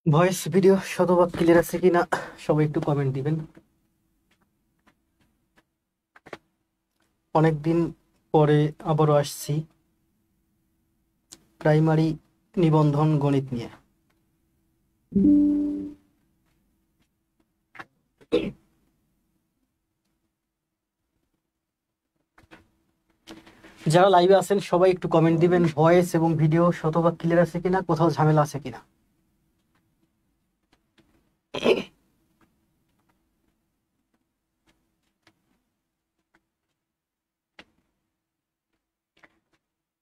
Voice video শতভাগ clear আছে কিনা সবাই একটু কমেন্ট দিবেন। অনেকদিন পরে আবারও আসছি প্রাইমারি নিবন্ধন গণিত নিয়ে। যারা লাইভে আছেন সবাই একটু কমেন্ট দিবেন ভয়েস এবং ভিডিও শতভাগ ক্লিয়ার আছে কিনা, কোথাও ঝামেলা আছে কিনা।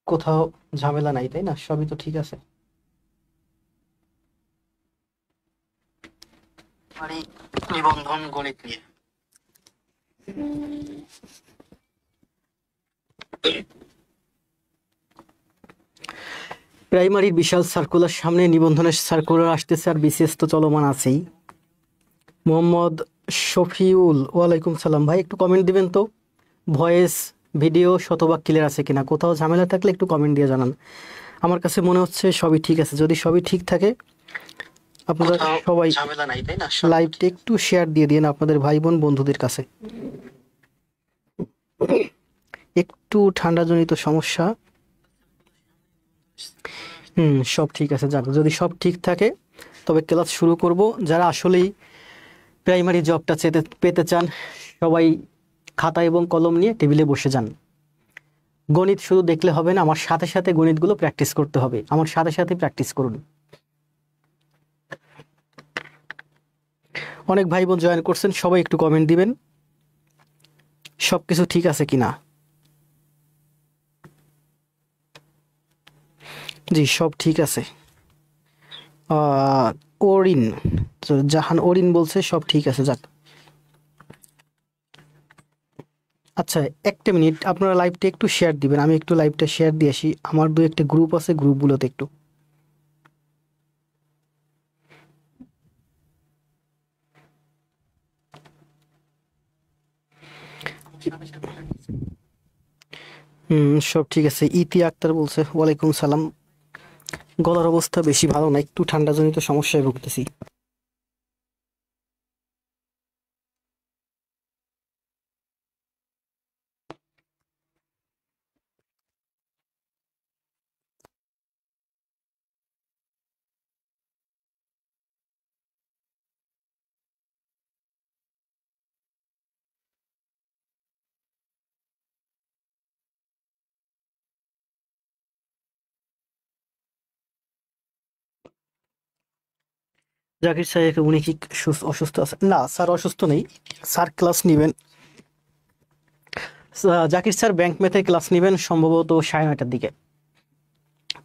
কোথাও ঝামেলা নাই, তাই না? সবই তো ঠিক আছে। নিবন্ধন গণিত নিয়ে প্রাইমারির বিশাল সার্কুলার সামনে, নিবন্ধনের সার্কুলার আসতেছে আর বিসিএস তো চলমান আছেই। মোহাম্মদ শফিউল, ওয়ালাইকুম সালাম। ভাই একটু কমেন্ট দিবেন তো ভয়েস ভিডিও শতভাগ ক্লিয়ার আছে কিনা, কোথাও ঝামেলা থাকলে একটু কমেন্ট দিয়ে জানান। আমার কাছে মনে হচ্ছে সবই ঠিক আছে। যদি সবই ঠিক থাকে আপনারা সবাই ঝামেলা নাই, তাই না? লাইভটা একটু শেয়ার দিয়ে দিন আপনাদের ভাই বোন বন্ধুদের কাছে। একটু ঠান্ডাজনিত সমস্যা। সব ঠিক আছে, যাক। যদি সব ঠিক থাকে তবে ক্লাস শুরু করব। যারা আসলেই প্রাইমারি জবটা পেতে চান সবাই খাতা এবং কলম নিয়ে টেবিলে বসে যান। গণিত শুধু দেখলে হবে না, আমার সাথে সাথে গণিতগুলো প্র্যাকটিস করতে হবে। আমার সাথে সাথে প্র্যাকটিস করুন। অনেক ভাই বোন জয়েন করছেন, সবাই একটু কমেন্ট দিবেন সব কিছু ঠিক আছে কিনা। জি, সব ঠিক আছে। ওরিন, জাহান ওরিন বলছে সব ঠিক আছে, যাক। আচ্ছা, একটা মিনিট, আপনারা লাইভটা একটু শেয়ার দিবেন। আমি একটু লাইভটা শেয়ার দিয়ে আসি। আমার দু একটা গ্রুপ আছে, গ্রুপগুলোতে একটু। সব ঠিক আছে। ইতি আক্তার বলছে ওয়ালাইকুম সালাম। গলার অবস্থা বেশি ভালো না, একটু ঠান্ডাজনিত সমস্যায় ভুগতেছি। জাকির স্যার, উনি কি অসুস্থ আছে? না স্যার, অসুস্থ নেই। স্যার ক্লাস নেবেন। জাকির স্যার ব্যাংক ম্যাথের ক্লাস নেবেন সম্ভবত 9:30টার দিকে।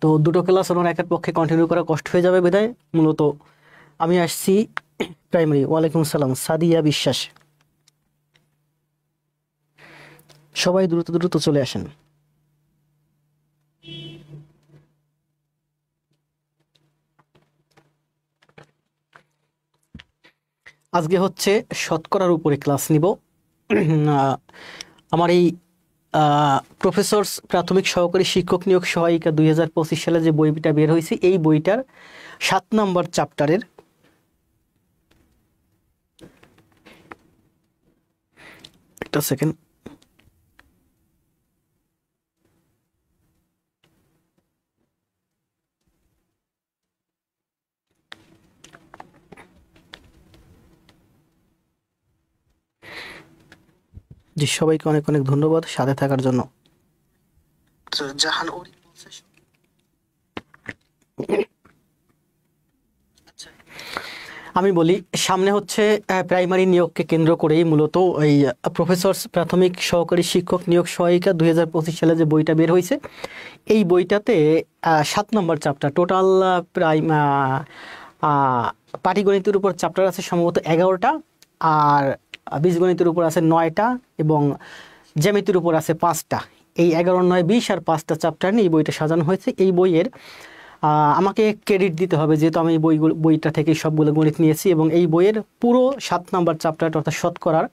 তো দুটো ক্লাস ওনার একের পক্ষে কন্টিনিউ করা কষ্ট হয়ে যাবে বিধায় মূলত আমি আসছি প্রাইমারি। ওয়ালাইকুম সালাম সাদিয়া বিশ্বাস। সবাই দ্রুত দ্রুত চলে আসেন। আজকে হচ্ছে শতকরার উপরে ক্লাস নিব। আমার এই প্রফেসরস প্রাথমিক সহকারী শিক্ষক নিয়োগ সহায়িকা 2025 সালে যে বইটা বের হয়েছে, এই বইটার 7 নম্বর চ্যাপ্টারের একটা সেকেন্ড। জি, সবাইকে অনেক অনেক ধন্যবাদ সাথে থাকার জন্য। জাহান ওরি বলছে আমি বলি, সামনে হচ্ছে প্রাইমারি নিয়োগকে কেন্দ্র করেই মূলত এই প্রফেসর প্রাথমিক সহকারী শিক্ষক নিয়োগ সহায়িকা 2025 সালে যে বইটা বের হয়েছে, এই বইটাতে 7 নম্বর চ্যাপ্টার, টোটাল পাটিগণিতের উপর চ্যাপ্টার আছে সম্ভবত 11টা, আর বীজগণিতের উপর আছে 9টা, এবং জ্যামিতির উপর আছে 5টা। এই 11, 9, 20 আর 5টা চ্যাপ্টার নিয়ে এই বইটা সাজানো হয়েছে। এই বইয়ের আমাকে ক্রেডিট দিতে হবে যেহেতু আমি বইটা থেকে সবগুলো গণিত নিয়েছি, এবং এই বইয়ের পুরো 7 নম্বর চ্যাপ্টার অর্থাৎ শতকরার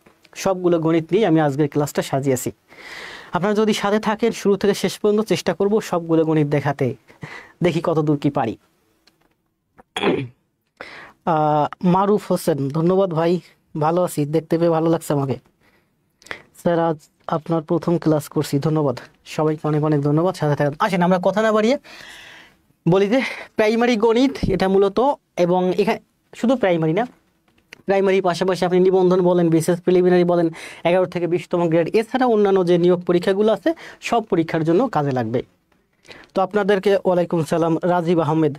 সবগুলো গণিত নিয়ে আমি আজকের ক্লাসটা সাজিয়েছি। আপনারা যদি সাথে থাকেন শুরু থেকে শেষ পর্যন্ত চেষ্টা করব সবগুলো গণিত দেখাতে, দেখি কত দূর কি পারি। আহ, মারুফ হোসেন, ধন্যবাদ ভাই। ভালো আছি, দেখতে পেয়ে ভালো লাগছে আমাকে। স্যার আজ আপনার প্রথম ক্লাস করছি, ধন্যবাদ। সবাইকে অনেক অনেক ধন্যবাদ, সাথে থাকেন। আসেন আমরা কথা না বাড়িয়ে বলি যে প্রাইমারি গণিত এটা মূলত, এবং এখানে শুধু প্রাইমারি না, প্রাইমারি পাশাপাশি আপনি নিবন্ধন বলেন, বিশেষ প্রিলিমিনারি বলেন, 11 থেকে 20তম গ্রেড, এছাড়া অন্যান্য যে নিয়োগ পরীক্ষাগুলো আছে সব পরীক্ষার জন্য কাজে লাগবে। তো আপনাদেরকে ওয়ালাইকুম সালাম, রাজীব আহমেদ,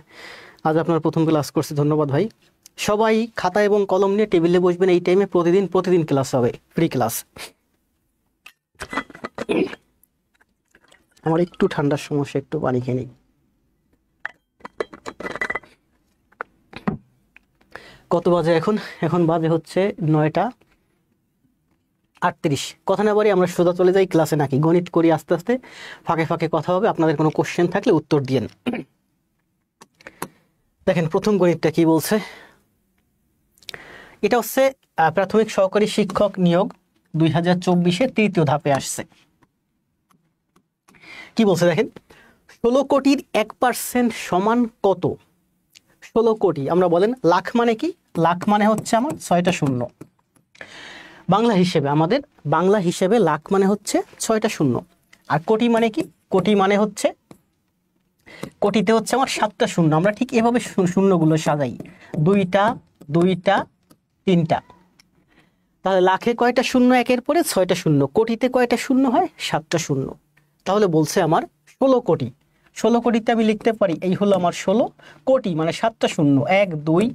আজ আপনার প্রথম ক্লাস করছি, ধন্যবাদ ভাই। সবাই খাতা এবং কলম নিয়ে টেবিলে বসবেন, এই টাইমে প্রতিদিন প্রতিদিন ক্লাস হবে, ফ্রি ক্লাস। আমার একটু ঠান্ডার সমস্যা, একটু পানি খেয়ে নিই। কত বাজে এখন? এখন বাজে হচ্ছে 9টা 38। কথা না বাড়ি আমরা সোজা চলে যাই ক্লাসে, নাকি গণিত করি আস্তে আস্তে, ফাঁকে ফাঁকে কথা হবে, আপনাদের কোনো কোশ্চেন থাকলে উত্তর দিয়েন। দেখেন প্রথম গণিতটা কি বলছে। এটা হচ্ছে প্রাথমিক সহকারী শিক্ষক নিয়োগ 2024-এ তৃতীয় ধাপে আসছে। কি বলছে দেখেন, 16 কোটির 1% সমান কত? 16 কোটি, আমরা বলেন লাখ মানে কি? লাখ মানে হচ্ছে আমার 6টা শূন্য। বাংলা হিসেবে, আমাদের বাংলা হিসেবে লাখ মানে হচ্ছে 6টা শূন্য। আর কোটি মানে কি? কোটি মানে হচ্ছে, কোটিতে হচ্ছে আমার 7টা শূন্য। আমরা ঠিক এভাবে শূন্যগুলো সাজাই, দুইটা দুইটা তিনটা। তাহলে লাখে কয়টা শূন্য? একের পরে 6টা শূন্য। কোটিতে কয়টা শূন্য হয়? 7টা শূন্য। তাহলে বলছে আমার 16 কোটি। 16 কোটিতে আমি লিখতে পারি, এই হলো আমার 16 কোটি, মানে 7টা শূন্য, 1 2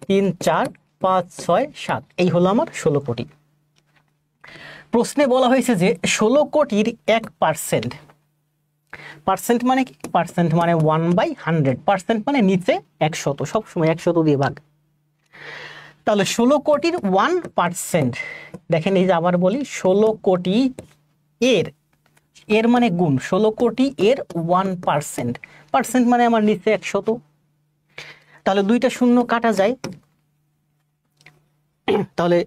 3 4 5 6 7, এই হলো আমার 16 কোটি। প্রশ্নে বলা হয়েছে যে 16 কোটির 1%। পার্সেন্ট মানে কি? পার্সেন্ট মানে 1/100, পার্সেন্ট মানে নিচে 100, সবসময় 100 দিয়ে ভাগ। তাহলে 16 কোটির 1%, দেখেন এই যে আবার বলি, 16 কোটি এর, এর মানে গুণ, 16 কোটি এর 1%, পার্সেন্ট মানে আমার নিচে 100। তাহলে দুইটা শূন্য কাটা যায়, তাহলে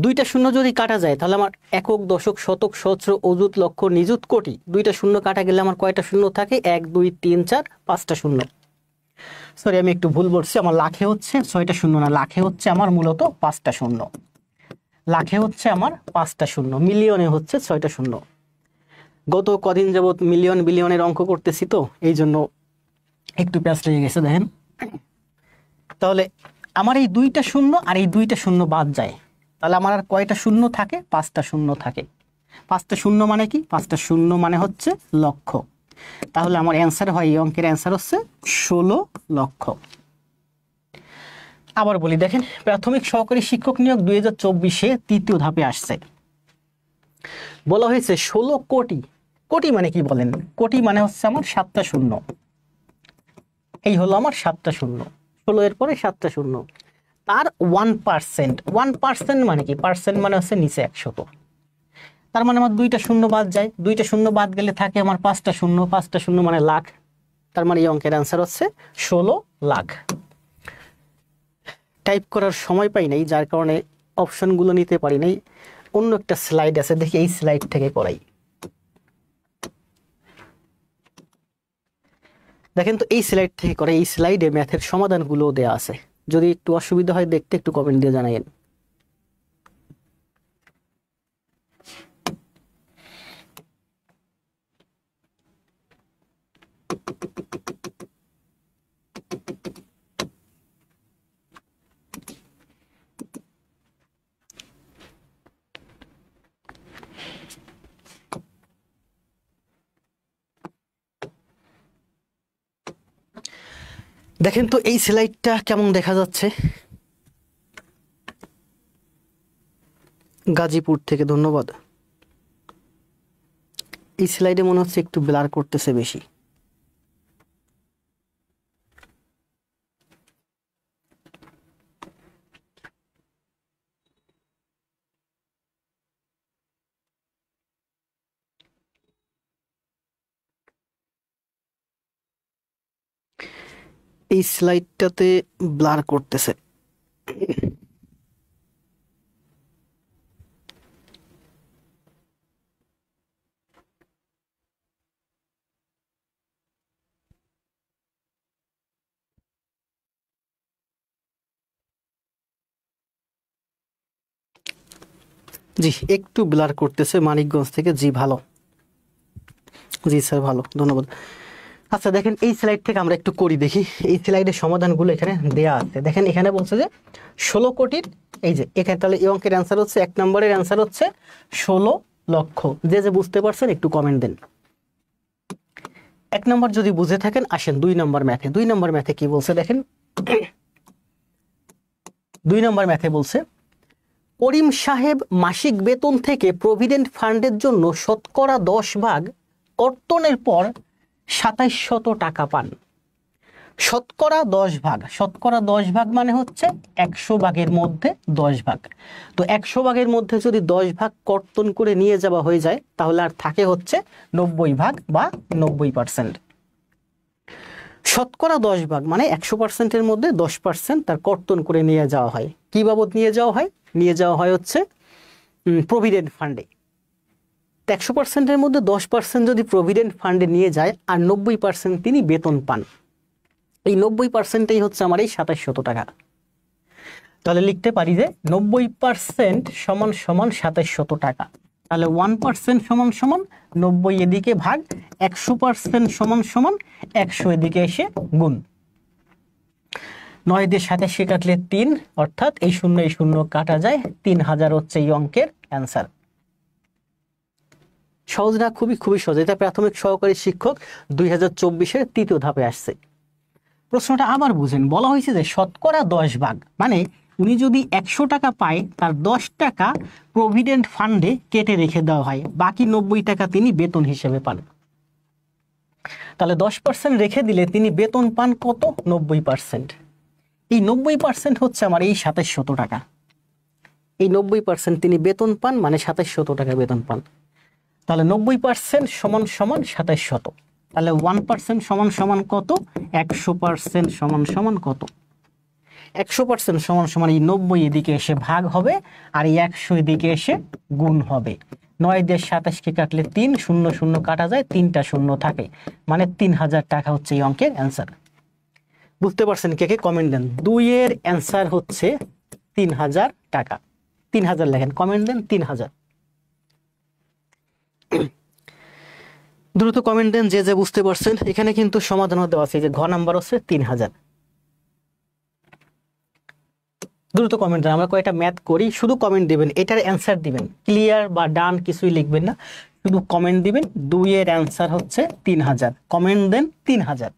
দুইটা শূন্য যদি কাটা যায় তাহলে আমার একক, দশক, শতক, সহস্র, অযুত, লক্ষ, নিযুত, কোটি, দুইটা শূন্য কাটা গেলে আমার কয়টা শূন্য থাকে? 1 2 3 4 5টা শূন্য। সরি আমি একটু ভুল বলছি, আমার লাখে হচ্ছে 6টা শূন্য না, লাখে হচ্ছে আমার মূলত 5টা শূন্য। লাখে হচ্ছে আমার 5টা শূন্য, মিলিয়নে হচ্ছে 6টা শূন্য। গত কদিন যাবত মিলিয়ন বিলিয়নের অঙ্ক করতেছি, তো এই জন্য একটু প্যাচ লেগে গেছে। দেখেন তাহলে আমার এই দুইটা শূন্য আর এই দুইটা শূন্য বাদ যায়, তাহলে আমার আর কয়টা শূন্য থাকে? 5টা শূন্য থাকে। 5টা শূন্য মানে কি? 5টা শূন্য মানে হচ্ছে লক্ষ। তাহলে আমার অ্যান্সার হয়, এই অঙ্কের অ্যান্সার হচ্ছে 16 লক্ষ। আবার বলি, দেখেন প্রাথমিক সহকারী শিক্ষক নিয়োগ 2024-এ তৃতীয় ধাপে আসছে। বলা হয়েছে 16 কোটি। কোটি মানে কি বলেন? কোটি মানে হচ্ছে আমার 7টা শূন্য, এই হলো আমার 7টা শূন্য, 16 এর পরে 7টা শূন্য। তার 1%, 1% মানে কি? পার্সেন্ট মানে হচ্ছে নিচে 100। তার মানে আমার দুইটা শূন্য বাদ যায়, দুইটা শূন্য বাদ গেলে থাকে আমার 5টা শূন্য, 5টা শূন্য মানে লাখ। তার মানে এই অঙ্কের অ্যান্সার হচ্ছে 16 লাখ। টাইপ করার সময় পাই নাই, যার কারণে অপশনগুলো নিতে পারি নাই। অন্য একটা স্লাইড আছে, দেখি এই স্লাইড থেকে করাই। দেখেন তো এই স্লাইড থেকে করে, এই স্লাইডে ম্যাথের সমাধানগুলো দেওয়া আছে। যদি একটু অসুবিধা হয় দেখতে, একটু কমেন্ট দিয়ে জানাইন। দেখেন তো এই স্লাইডটা কেমন দেখা যাচ্ছে? গাজীপুর থেকে ধন্যবাদ। এই স্লাইডে মনে হচ্ছে একটু ব্লার করতেছে বেশি। এই স্লাইডটাতে ব্লার করতেছে। জি একটু ব্লার করতেছে মানিকগঞ্জ থেকে, জি ভালো, জি স্যার ভালো, ধন্যবাদ। আচ্ছা দেখেন এই স্লাইড থেকে আমরা একটু করি দেখি, এই স্লাইডের সমাধানগুলো এখানে দেয়া আছে। দেখেন এখানে বলছে যে 16 কোটির, এই যে এখানে তাহলে এই অঙ্কের অ্যান্সার হচ্ছে, 1 নম্বরের অ্যান্সার হচ্ছে 16 লক্ষ। যে যে বুঝতে পারছেন একটু কমেন্ট দেন। 1 নম্বর যদি বুঝে থাকেন আসেন 2 নম্বর ম্যাথে। 2 নম্বর ম্যাথে কি বলছে দেখেন, 2 নম্বর ম্যাথে বলছে করিম সাহেব মাসিক বেতন থেকে প্রভিডেন্ট ফান্ডের জন্য শতকরা 10 ভাগ কর্তনের পর 2700 টাকা পান। শতকরা 10 ভাগ, শতকরা 10 ভাগ মানে হচ্ছে 100 ভাগের মধ্যে 10 ভাগ। তো 100 ভাগের মধ্যে যদি 10 ভাগ কর্তন করে নিয়ে যাওয়া হয়ে যায় তাহলে আর থাকে হচ্ছে 90 ভাগ বা 90%। শতকরা 10 ভাগ মানে 100%-এর মধ্যে 10% তার কর্তন করে নিয়ে যাওয়া হয়। কি বাবদ নিয়ে যাওয়া হয়? নিয়ে যাওয়া হয় হচ্ছে প্রভিডেন্ট ফান্ডে। 100%-এর মধ্যে 10% যদি প্রভিডেন্ট ফান্ডে নিয়ে যায় আর 90% তিনি বেতন পান, এই 90%-ই হচ্ছে আমার এই 2700 টাকা। তাহলে লিখতে পারি যে 90% সমান সমান 2700 টাকা। তাহলে 1% সমান সমান 90 এদিকে ভাগ 100% সমান সমান 100 এদিকে এসে গুণ। 9 দিয়ে 27 কাটলে 3, অর্থাৎ এই শূন্য কাটা যায়, 3000 হচ্ছে এই অঙ্কের অ্যান্সার। সহজ না? খুবই খুবই সহজ। এটা প্রাথমিক সহকারী শিক্ষক 2024-এর তৃতীয় ধাপে আসছে। প্রশ্নটা আবার বুঝেন, বলা হয়েছে যে শতকরা 10 ভাগ মানে উনি যদি 100 টাকা পায় তার 10 টাকা প্রভিডেন্ট ফান্ডে কেটে রেখে দেওয়া হয়, বাকি 90 টাকা তিনি বেতন হিসেবে পান। তাহলে 10% রেখে দিলে তিনি বেতন পান কত? 90%। এই 90% হচ্ছে আমার এই 2700 টাকা। এই 90% তিনি বেতন পান মানে 2700 টাকা বেতন পান। তাহলে 90% সমান সমান 2700। তাহলে 1% সমান সমান কত? 100% সমান সমান কত? 100% সমান সমান এই 90 এদিকে এসে ভাগ হবে আর এই 100 এদিকে এসে গুণ হবে। 9 দিয়ে 27-কে কাটলে 3, 0 কাটা যায়, 3টা শূন্য থাকে, মানে 3000 টাকা হচ্ছে এই অঙ্কের অ্যান্সার। বুঝতে পারছেন? কে কে কমেন্ট দেন। 2 এর অ্যান্সার হচ্ছে 3000 টাকা। 3000 লেখেন, কমেন্ট দেন 3000। দ্রুত কমেন্ট দেন যে যে বুঝতে পারছেন। এখানে কিন্তু সমাধানও দেওয়া আছে, যে ঘ নাম্বার হচ্ছে 3000। দ্রুত কমেন্ট দেন। আমরা কয়েকটা ম্যাথ করি, শুধু কমেন্ট দিবেন, এটার অ্যান্সার দিবেন, ক্লিয়ার বা ডান কিছুই লিখবেন না, শুধু কমেন্ট দিবেন। 2 এর অ্যান্সার হচ্ছে 3000, কমেন্ট দেন 3000।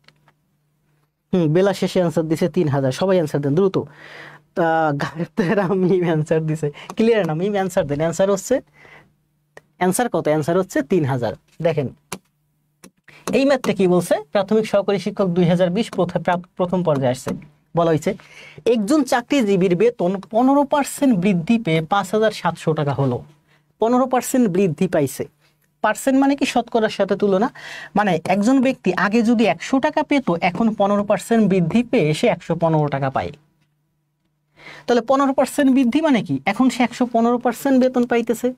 বেলা শেষে অ্যান্সার দিছে 3000, সবাই অ্যান্সার দেন দ্রুত। মিম অ্যান্সার দিছে, ক্লিয়ার না? মিম অ্যান্সার দেন। অ্যান্সার হচ্ছে, অ্যান্সার কত? অ্যান্সার হচ্ছে 3000। দেখেন এই ম্যাথটা কি বলছে, প্রাথমিক সহকারী শিক্ষক 2020 প্রথম পর্যায়ে আসছে। বলা হয়েছে একজন চাকরিজীবীর বেতন 15% বৃদ্ধি পেয়ে 5700 টাকা হলো। 15% বৃদ্ধি পাইছে। পার্সেন্ট মানে কি? শতকরার সাথে তুলনা। মানে একজন ব্যক্তি আগে যদি 100 টাকা পেত, এখন 15% বৃদ্ধি পেয়ে সে 115 টাকা পায়। তাহলে 15% বৃদ্ধি মানে কি? এখন সে 115% বেতন পাইতেছে।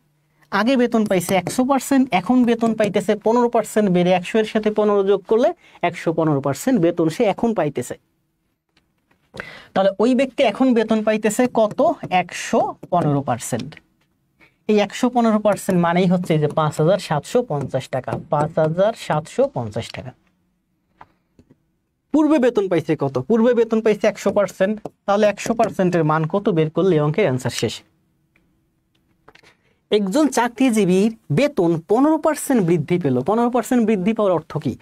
আগে বেতন পাইছে 100%, এখন বেতন পাইতেছে 15% বেড়ে 100 এর সাথে 15 যোগ করলে 115% বেতন সে এখন পাইতেছে। তাহলে ওই ব্যক্তি এখন বেতন পাইতেছে কত? 115%। এই 115% মানেই হচ্ছে যে 5750 টাকা। 5750 টাকা। পূর্বে বেতন পাইছে কত? পূর্বে বেতন পাইছে 100%। তাহলে 100%-এর মান কত বের করলে অঙ্কের অ্যান্সার শেষ। একজন চাকরিজীবীর বেতন 15% বৃদ্ধি পেল। 15% বৃদ্ধি পাওয়ার অর্থ কি?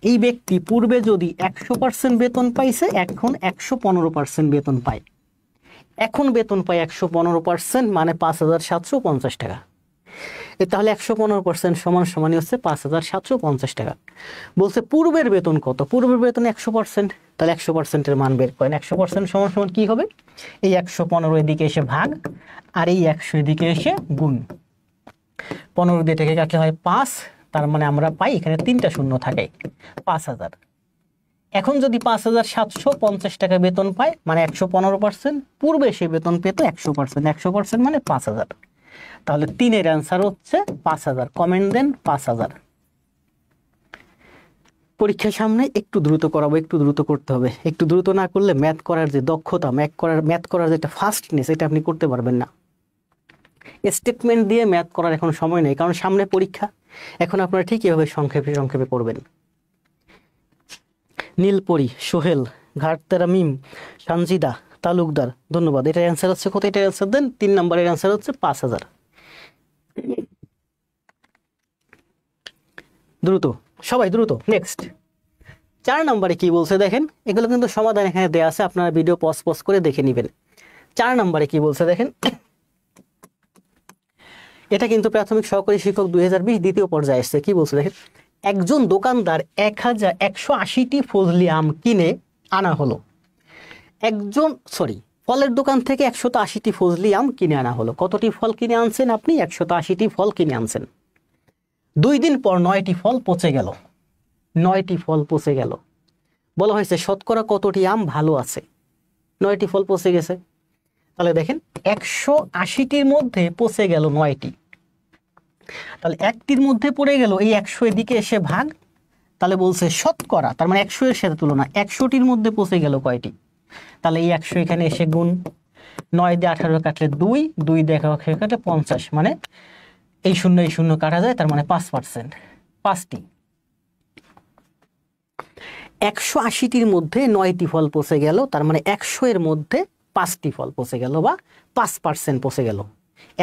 এই ব্যক্তি পূর্বে যদি 100% বেতন পাইছে, এখন 115% বেতন পায়। এখন বেতন পায় 115% মানে 5750 টাকা। তাহলে 115% সমান সমানই হচ্ছে 5750 টাকা। বলছে পূর্বের বেতন কত? পূর্বের বেতন 100%। তাহলে 100%-এর মান বের করেন। 100% সমান সমান কি হবে? এই 115 এদিকে এসে ভাগ আর এই 100 এদিকে এসে গুণ। 15 দিয়ে থেকে কাটলে হয় 5, তার মানে আমরা পাই এখানে 3টা শূন্য থাকে, 5000। এখন যদি 5750 টাকা বেতন পায় মানে 115%, পূর্বে সে বেতন পেত 100%। 100% মানে 5000। তাহলে 3 এর অ্যান্সার হচ্ছে 5000। কমেন্ট দেন 5000। পরীক্ষার সামনে একটু দ্রুত করাবো, একটু দ্রুত করতে হবে। একটু দ্রুত না করলে ম্যাথ করার যে দক্ষতা, ম্যাথ করার যেটা ফাস্টনেস, এটা আপনি করতে পারবেন না। স্টেটমেন্ট দিয়ে ম্যাথ করার এখন সময় নেই, কারণ সামনে পরীক্ষা। এখন আপনারা ঠিক এভাবে সংক্ষেপে সংক্ষেপে করবেন। নীলপরি, সোহেল, ঘাটতেরা মিম, সানজিদা, তালুকদার, ধন্যবাদ। এটার অ্যান্সার হচ্ছে কত? এটার অ্যান্সার দেন। 3 নম্বরের অ্যান্সার হচ্ছে 5000। দ্রুত সবাই দ্রুত। নেক্সট 4 নম্বরে কি বলছে দেখেন, এগুলো কিন্তু সমাধান এখানে দেওয়া আছে, আপনারা ভিডিও পজ করে দেখে নেবেন। 4 নম্বরে কি বলছে দেখেন, এটা কিন্তু প্রাথমিক সহকারী শিক্ষক 2020 দ্বিতীয় পর্যায়ে আসছে। কি বলছে দেখেন, একজন দোকানদার 1,180টি ফজলি আম কিনে আনা হলো। ফলের দোকান থেকে 180টি ফজলি আম কিনে আনা হলো। কতটি ফল কিনে আনছেন আপনি? 180টি ফল কিনে আনছেন। 2 দিন পর 9টি ফল পচে গেল। 9টি ফল পচে গেল। বলা হয়েছে শতকরা কতটি আম ভালো আছে? 9টি ফল পচে গেছে। তাহলে দেখেন 180টির মধ্যে পচে গেল 9টি, তাহলে একটির মধ্যে পড়ে গেল, এই 100 এদিকে এসে ভাগ, তাহলে বলছে শতকরা, তার মানে 100 এর সাথে তুলনা, 100টির মধ্যে পচে গেল কয়টি? তাহলে এই 100 এখানে এসে গুণ, 9 দিয়ে 18 কাটলে 2, 2 দিয়ে 1 কাটলে 50, মানে এই শূন্য কাটা যায়, তার মানে 5%, 5টি। 180টির মধ্যে 9টি ফল পচে গেল, তার মানে 100 এর মধ্যে 5টি ফল পচে গেল, বা 5% পচে গেল।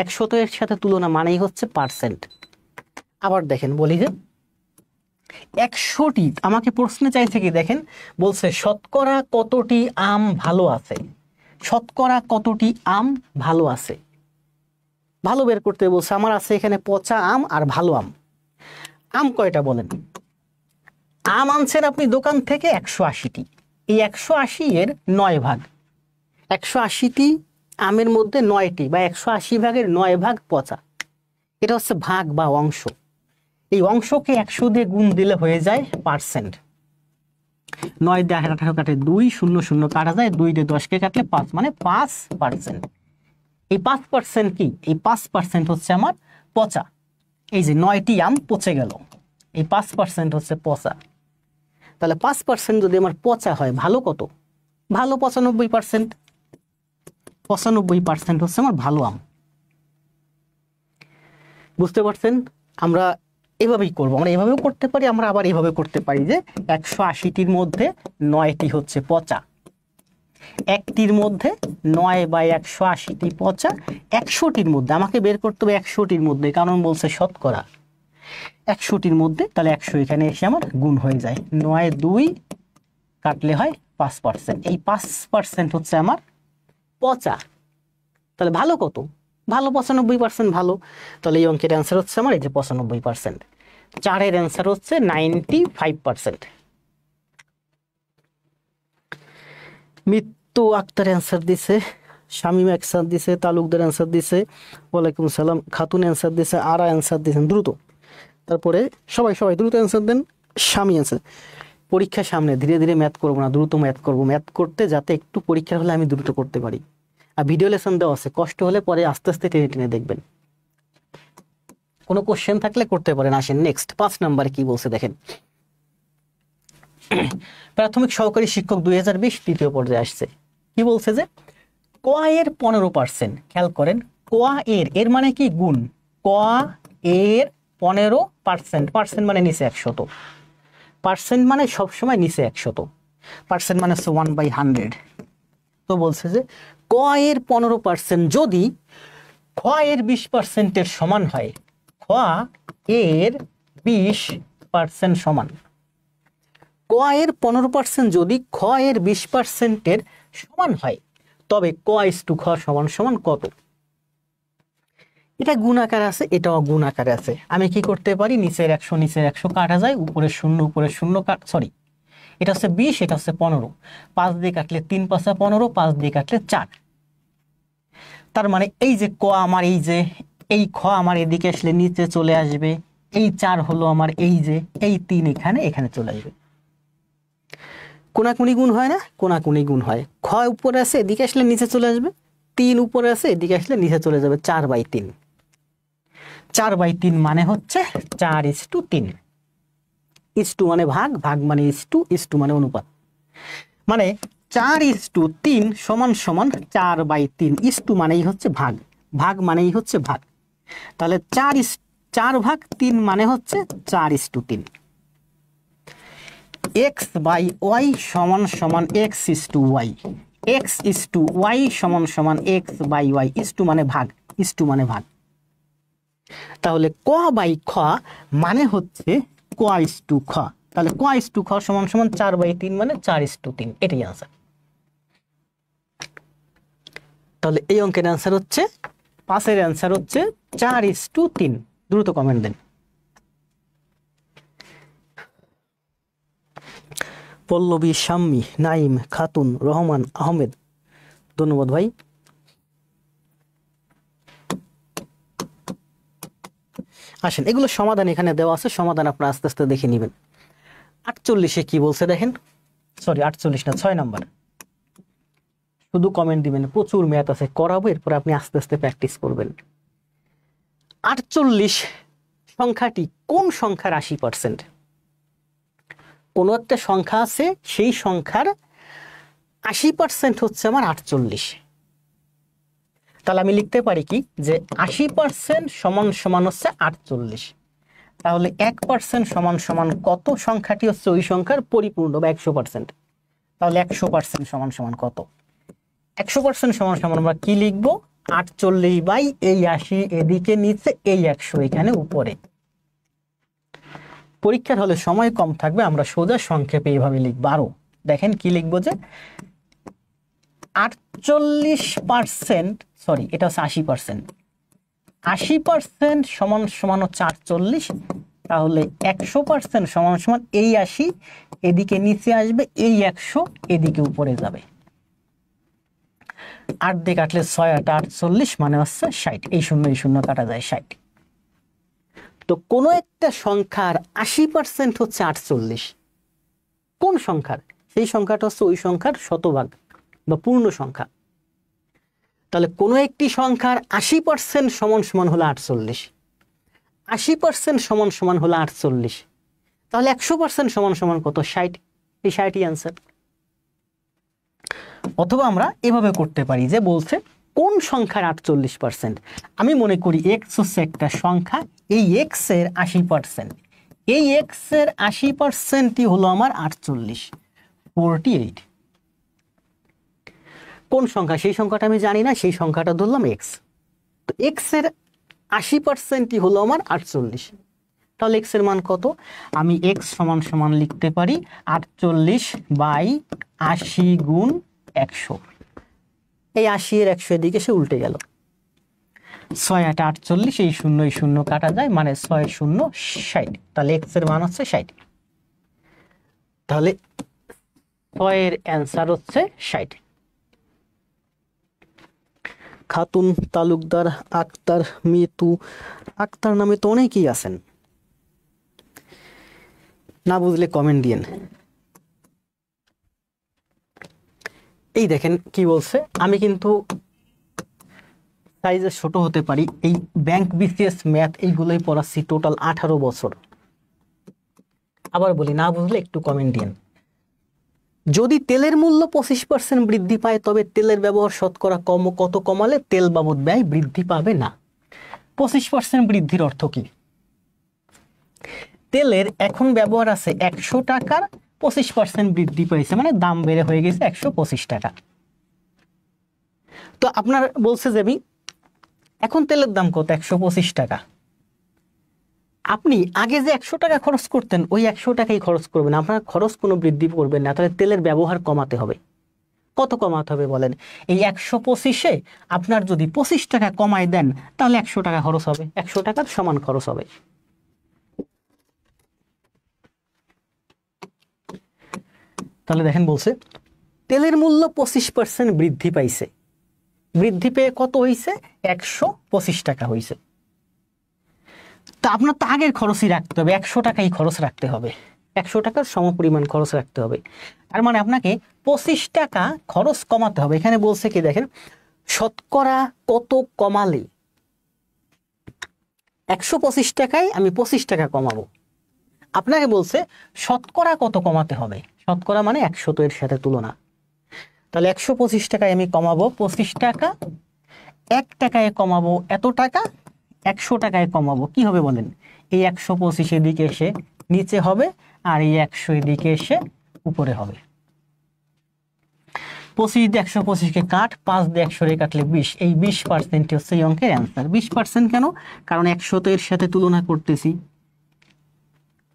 100 এর সাথে তুলনা মানেই হচ্ছে পার্সেন্ট। আবার দেখেন বলি যে 100টি, আমাকে প্রশ্নে চাইছে কি দেখেন, বলছে শতকরা কতটি আম ভালো আছে। শতকরা কতটি আম ভালো আছে, ভালো বের করতে বলছে। আমার আছে এখানে পচা আম আর ভালো আম। আম কয়টা বলেন? আম আনছেন আপনি দোকান থেকে 180টি, এই 180 এর 9 ভাগ। 180টি আমের মধ্যে 9টি বা 180 ভাগের 9 ভাগ পচা, এটা হচ্ছে ভাগ বা অংশ। এই অংশকে 100 দিয়ে গুণ দিলে হয়ে যায় পার্সেন্ট। 9 দিয়ে 18 কাটে 2, 0 কাটা যায়, 2 দিয়ে 10কে কাটলে 5, মানে 5%। এই 5% কি? এই 5% হচ্ছে আমার পচা। এই যে 9টি আম পচে গেল, এই 5% হচ্ছে পচা। তাহলে 5% যদি আমার পচা হয়, ভালো কত? ভালো 95%। 95% হচ্ছে আমার ভালো আম। বুঝতে পারছেন? আমরা এভাবেই করবো, আমরা এভাবেও করতে পারি, আমরা আবার এভাবে করতে পারি যে 180টির মধ্যে 9টি হচ্ছে পচা, একটির মধ্যে 9 বা 180টি পচা, 100টির মধ্যে আমাকে বের করতে হবে 100টির মধ্যে, কারণ বলছে শতকরা 100টির মধ্যে, তাহলে 100 এখানে এসে আমার গুণ হয়ে যায়, 9 2 কাটলে হয় 5%। এই 5% হচ্ছে আমার পচা। তাহলে ভালো কত? ভালো 95% ভালো। তাহলে এই অঙ্কের অ্যান্সার হচ্ছে আমার এই যে 95%। 4-এর অ্যান্সার হচ্ছে 95%। মিত্তু আক্তার অ্যান্সার দিছে, শামীম অ্যান্সার দিছে, তালুকদার অ্যান্সার দিছে, ওয়ালাইকুম সালাম, খাতুন অ্যান্সার দিছে, আরা অ্যান্সার দিয়েছেন। দ্রুত, তারপরে সবাই দ্রুত অ্যান্সার দেন। স্বামী অ্যান্সার। পরীক্ষার সামনে ধীরে ধীরে ম্যাথ করবো না, দ্রুত ম্যাথ করবো। ম্যাথ করতে যাতে একটু পরীক্ষার হলে আমি দ্রুত করতে পারি। আর ভিডিও লেসন দেওয়া আছে, কষ্ট হলে পরে আস্তে আস্তে টেনে টেনে দেখবেন। কোনো কোশ্চেন থাকলে করতে পারেন। আসেন নেক্সট 5 নম্বরে কি বলছে দেখেন। প্রাথমিক সহকারী শিক্ষক 2020 তৃতীয় পর্যায়ে আসছে। কি বলছে যে ক এর 15%, খেয়াল করেন, ক এর মানে কি? গুণ। ক এর 15%, পার্সেন্ট মানে নিচে 100, পার্সেন্ট মানে সবসময় নিচে 100, পার্সেন্ট মানে হচ্ছে 1/100। তো বলছে যে ক এর 15% যদি খ এর 20%-এর সমান হয়, খ এর 20% সমান, ক এর 15% যদি খ এর 20%-এর সমান হয়, তবে ক ইস টু খ সমান সমান কত? এটা গুণ আকারে আছে, এটাও গুণ আকারে আছে। আমি কি করতে পারি? নিচের 100 কাটা যায়, উপরে 0 সরি, এটা হচ্ছে 20, এটা হচ্ছে 15, 5 দিয়ে কাটলে 3 × 5 = 15, 5 দিয়ে কাটলে 4। তার মানে এই যে ক আমার, এই যে এই খ আমার এদিকে আসলে নিচে চলে আসবে, এই 4 হলো আমার এই যে এই 3 এখানে চলে আসবে। কোনাকুনি গুণ হয় না? কোনাকুনি গুণ হয়। খ উপরে আছে, এদিকে আসলে নিচে চলে আসবে, 3 উপরে আছে, এদিকে আসলে নিচে চলে যাবে, 4/3। 4/3 মানে হচ্ছে 4:3। ইস্টু মানে ভাগ, ভাগ মানে ইস্টু, ইস্টু মানে অনুপাত। মানে 4:3 সমান সমান 4/3। ইস্টু মানেই হচ্ছে ভাগ, ভাগ মানেই হচ্ছে ভাগ। তাহলে 4/3 মানে হচ্ছে 4:3। এক্স বাই ওয়াই সমান সমান x is to y, x is to y সমান সমান x by y, is to মানে ভাগ, ইস টু মানে ভাগ। তাহলে ক বাই খ মানে হচ্ছে ক ইস টু খ। তাহলে ক ইস টু খ সমান সমান 4/3 মানে 4:3, এটাই আনসার। তাহলে এই অঙ্কের অ্যান্সার হচ্ছে, 5-এর অ্যান্সার হচ্ছে 4:3। দ্রুত কমেন্ট দেন। পল্লবী, শাম্মী, নাইম, খাতুন, রহমান, আহমেদ, ধন্যবাদ ভাই। আসেন, এগুলো সমাধান এখানে দেওয়া আছে, সমাধান আপনারা আস্তে আস্তে দেখে নেবেন। 48-এ কি বলছে দেখেন, সরি 48 না, 6 নাম্বার। শুধু কমেন্ট দিবেন, প্রচুর ম্যাথ আছে করাবো, এরপর আপনি আস্তে আস্তে প্র্যাকটিস করবেন। 48 সংখ্যাটি কোন সংখ্যার 80%? কোনো একটা সংখ্যা আছে, সেই সংখ্যার 80% হচ্ছে আমার 48। তাহলে আমি লিখতে পারি কি যে 80% সমান সমান হচ্ছে 48। তাহলে 1% সমান সমান কত? সংখ্যাটি হচ্ছে ওই সংখ্যার পরিপূর্ণ বা 100%। তাহলে 100% সমান সমান কত? 100% সমান সমান আমরা কি লিখবো? 48 বাই এই 80 এদিকে নিচে, এই 100 এখানে উপরে। পরীক্ষার হলে সময় কম থাকবে, আমরা সোজা সংক্ষেপে এইভাবে লিখবো। আরো দেখেন কি লিখবো যে 48%, সরি এটা হচ্ছে 80%, 80% সমান সমান হচ্ছে 48। তাহলে 100% সমান সমান এই 80 এদিকে নিচে আসবে, এই 100 এদিকে উপরে যাবে। 8 দিয়ে কাটলে 6 8 48 মানে হচ্ছে 60। এই শূন্য কাটা যায় 60। তো কোন একটা সংখ্যার 80% হচ্ছে 48। কোন সংখ্যার? সেই সংখ্যাটা হচ্ছে ওই সংখ্যার শতভাগ বা পূর্ণ সংখ্যা। তাহলে কোন একটি সংখ্যার 80% সমান সমান হলো 48, 80% সমান সমান হলো 48। তাহলে 100% সমান সমান কত? 60। এই 60ই অ্যান্সার। অথবা আমরা এভাবে করতে পারি যে বলছে কোন সংখ্যার 48%? আমি মনে করি এক্স হচ্ছে একটা সংখ্যা, এই এক্স এর 80%, এই এক্স এর 80%ই হলো আমার 48, 48। কোন সংখ্যা? সেই সংখ্যাটা আমি জানি না, সেই সংখ্যাটা ধরলাম এক্স। তো এক্স এর 80%ই হলো আমার 48। তাহলে এক্স এর মান কত? আমি এক্স সমান সমান লিখতে পারি 48 বাই 80 গুণ 100। এই 80 এর 100 এদিকে সে উল্টে গেল। 6 8 48, এই শূন্য কাটা যায়, মানে 6 0 60। তাহলে এক্স এর মান হচ্ছে 60। তাহলে 6 এর অ্যান্সার হচ্ছে 60। খাতুন, তালুকদার, আক্তার, মিতু, আক্তার নামে তো অনেকেই আছেন, না বুঝলে কমেন্ট দিয়েন। এই দেখেন কি বলছে, আমি কিন্তু সাইজে ছোট হতে পারি, এই ব্যাংক বিসিএস ম্যাথ এইগুলোই পড়াচ্ছি টোটাল 18 বছর। আবার বলি, না বুঝলে একটু কমেন্ট দিয়েন। যদি তেলের মূল্য 25% বৃদ্ধি পায়, তবে তেলের ব্যবহার শতকরা কত কমালে তেল বাবদ ব্যয় বৃদ্ধি পাবে না? 25% বৃদ্ধির অর্থ কি? তেলের এখন ব্যবহার আছে 100 টাকার, 25% বৃদ্ধি পেয়েছে, মানে দাম বেড়ে হয়ে গেছে 125 টাকা। তো আপনার বলছে যে আমি এখন তেলের দাম কত? 125 টাকা। আপনি আগে যে 100 টাকা খরচ করতেন, ওই 100 টাকাই খরচ করবেন, আপনার খরচ কোনো বৃদ্ধি করবেন না। তাহলে তেলের ব্যবহার কমাতে হবে। কত কমাতে হবে বলেন? এই 125-এ আপনার যদি 25 টাকা কমায় দেন, তাহলে 100 টাকা খরচ হবে, 100 টাকার সমান খরচ হবে। তাহলে দেখেন বলছে তেলের মূল্য 25% বৃদ্ধি পাইছে, বৃদ্ধি পেয়ে কত হয়েছে? 125 টাকা হয়েছে। তা আপনার তো আগের খরচই রাখতে হবে, 100 টাকাই খরচ রাখতে হবে, 100 টাকার সমপরিমাণ খরচ রাখতে হবে। তার মানে আপনাকে 25 টাকা খরচ কমাতে হবে। এখানে বলছে কি দেখেন, শতকরা কত কমালে 125 টাকায় আমি 25 টাকা কমাবো। আপনাকে বলছে শতকরা কত কমাতে হবে, শতকরা মানে 100 এর সাথে তুলনা। তাহলে 125 টাকায় আমি কমাবো 25 টাকা, টাকায় কমাবো এত টাকা, 100 টাকায় কমাবো, কি হবে বলেন? এই 125 এদিকে এসে নিচে হবে, আর এই 100 এদিকে এসে উপরে হবে। 25 দিয়ে 125কে কাট, 5 দিয়ে 100 রে কাটলে 20, এই 20% হচ্ছে এই অঙ্কের অ্যান্সার। 20% কেন? কারণ 100 তো এর সাথে তুলনা করতেছি,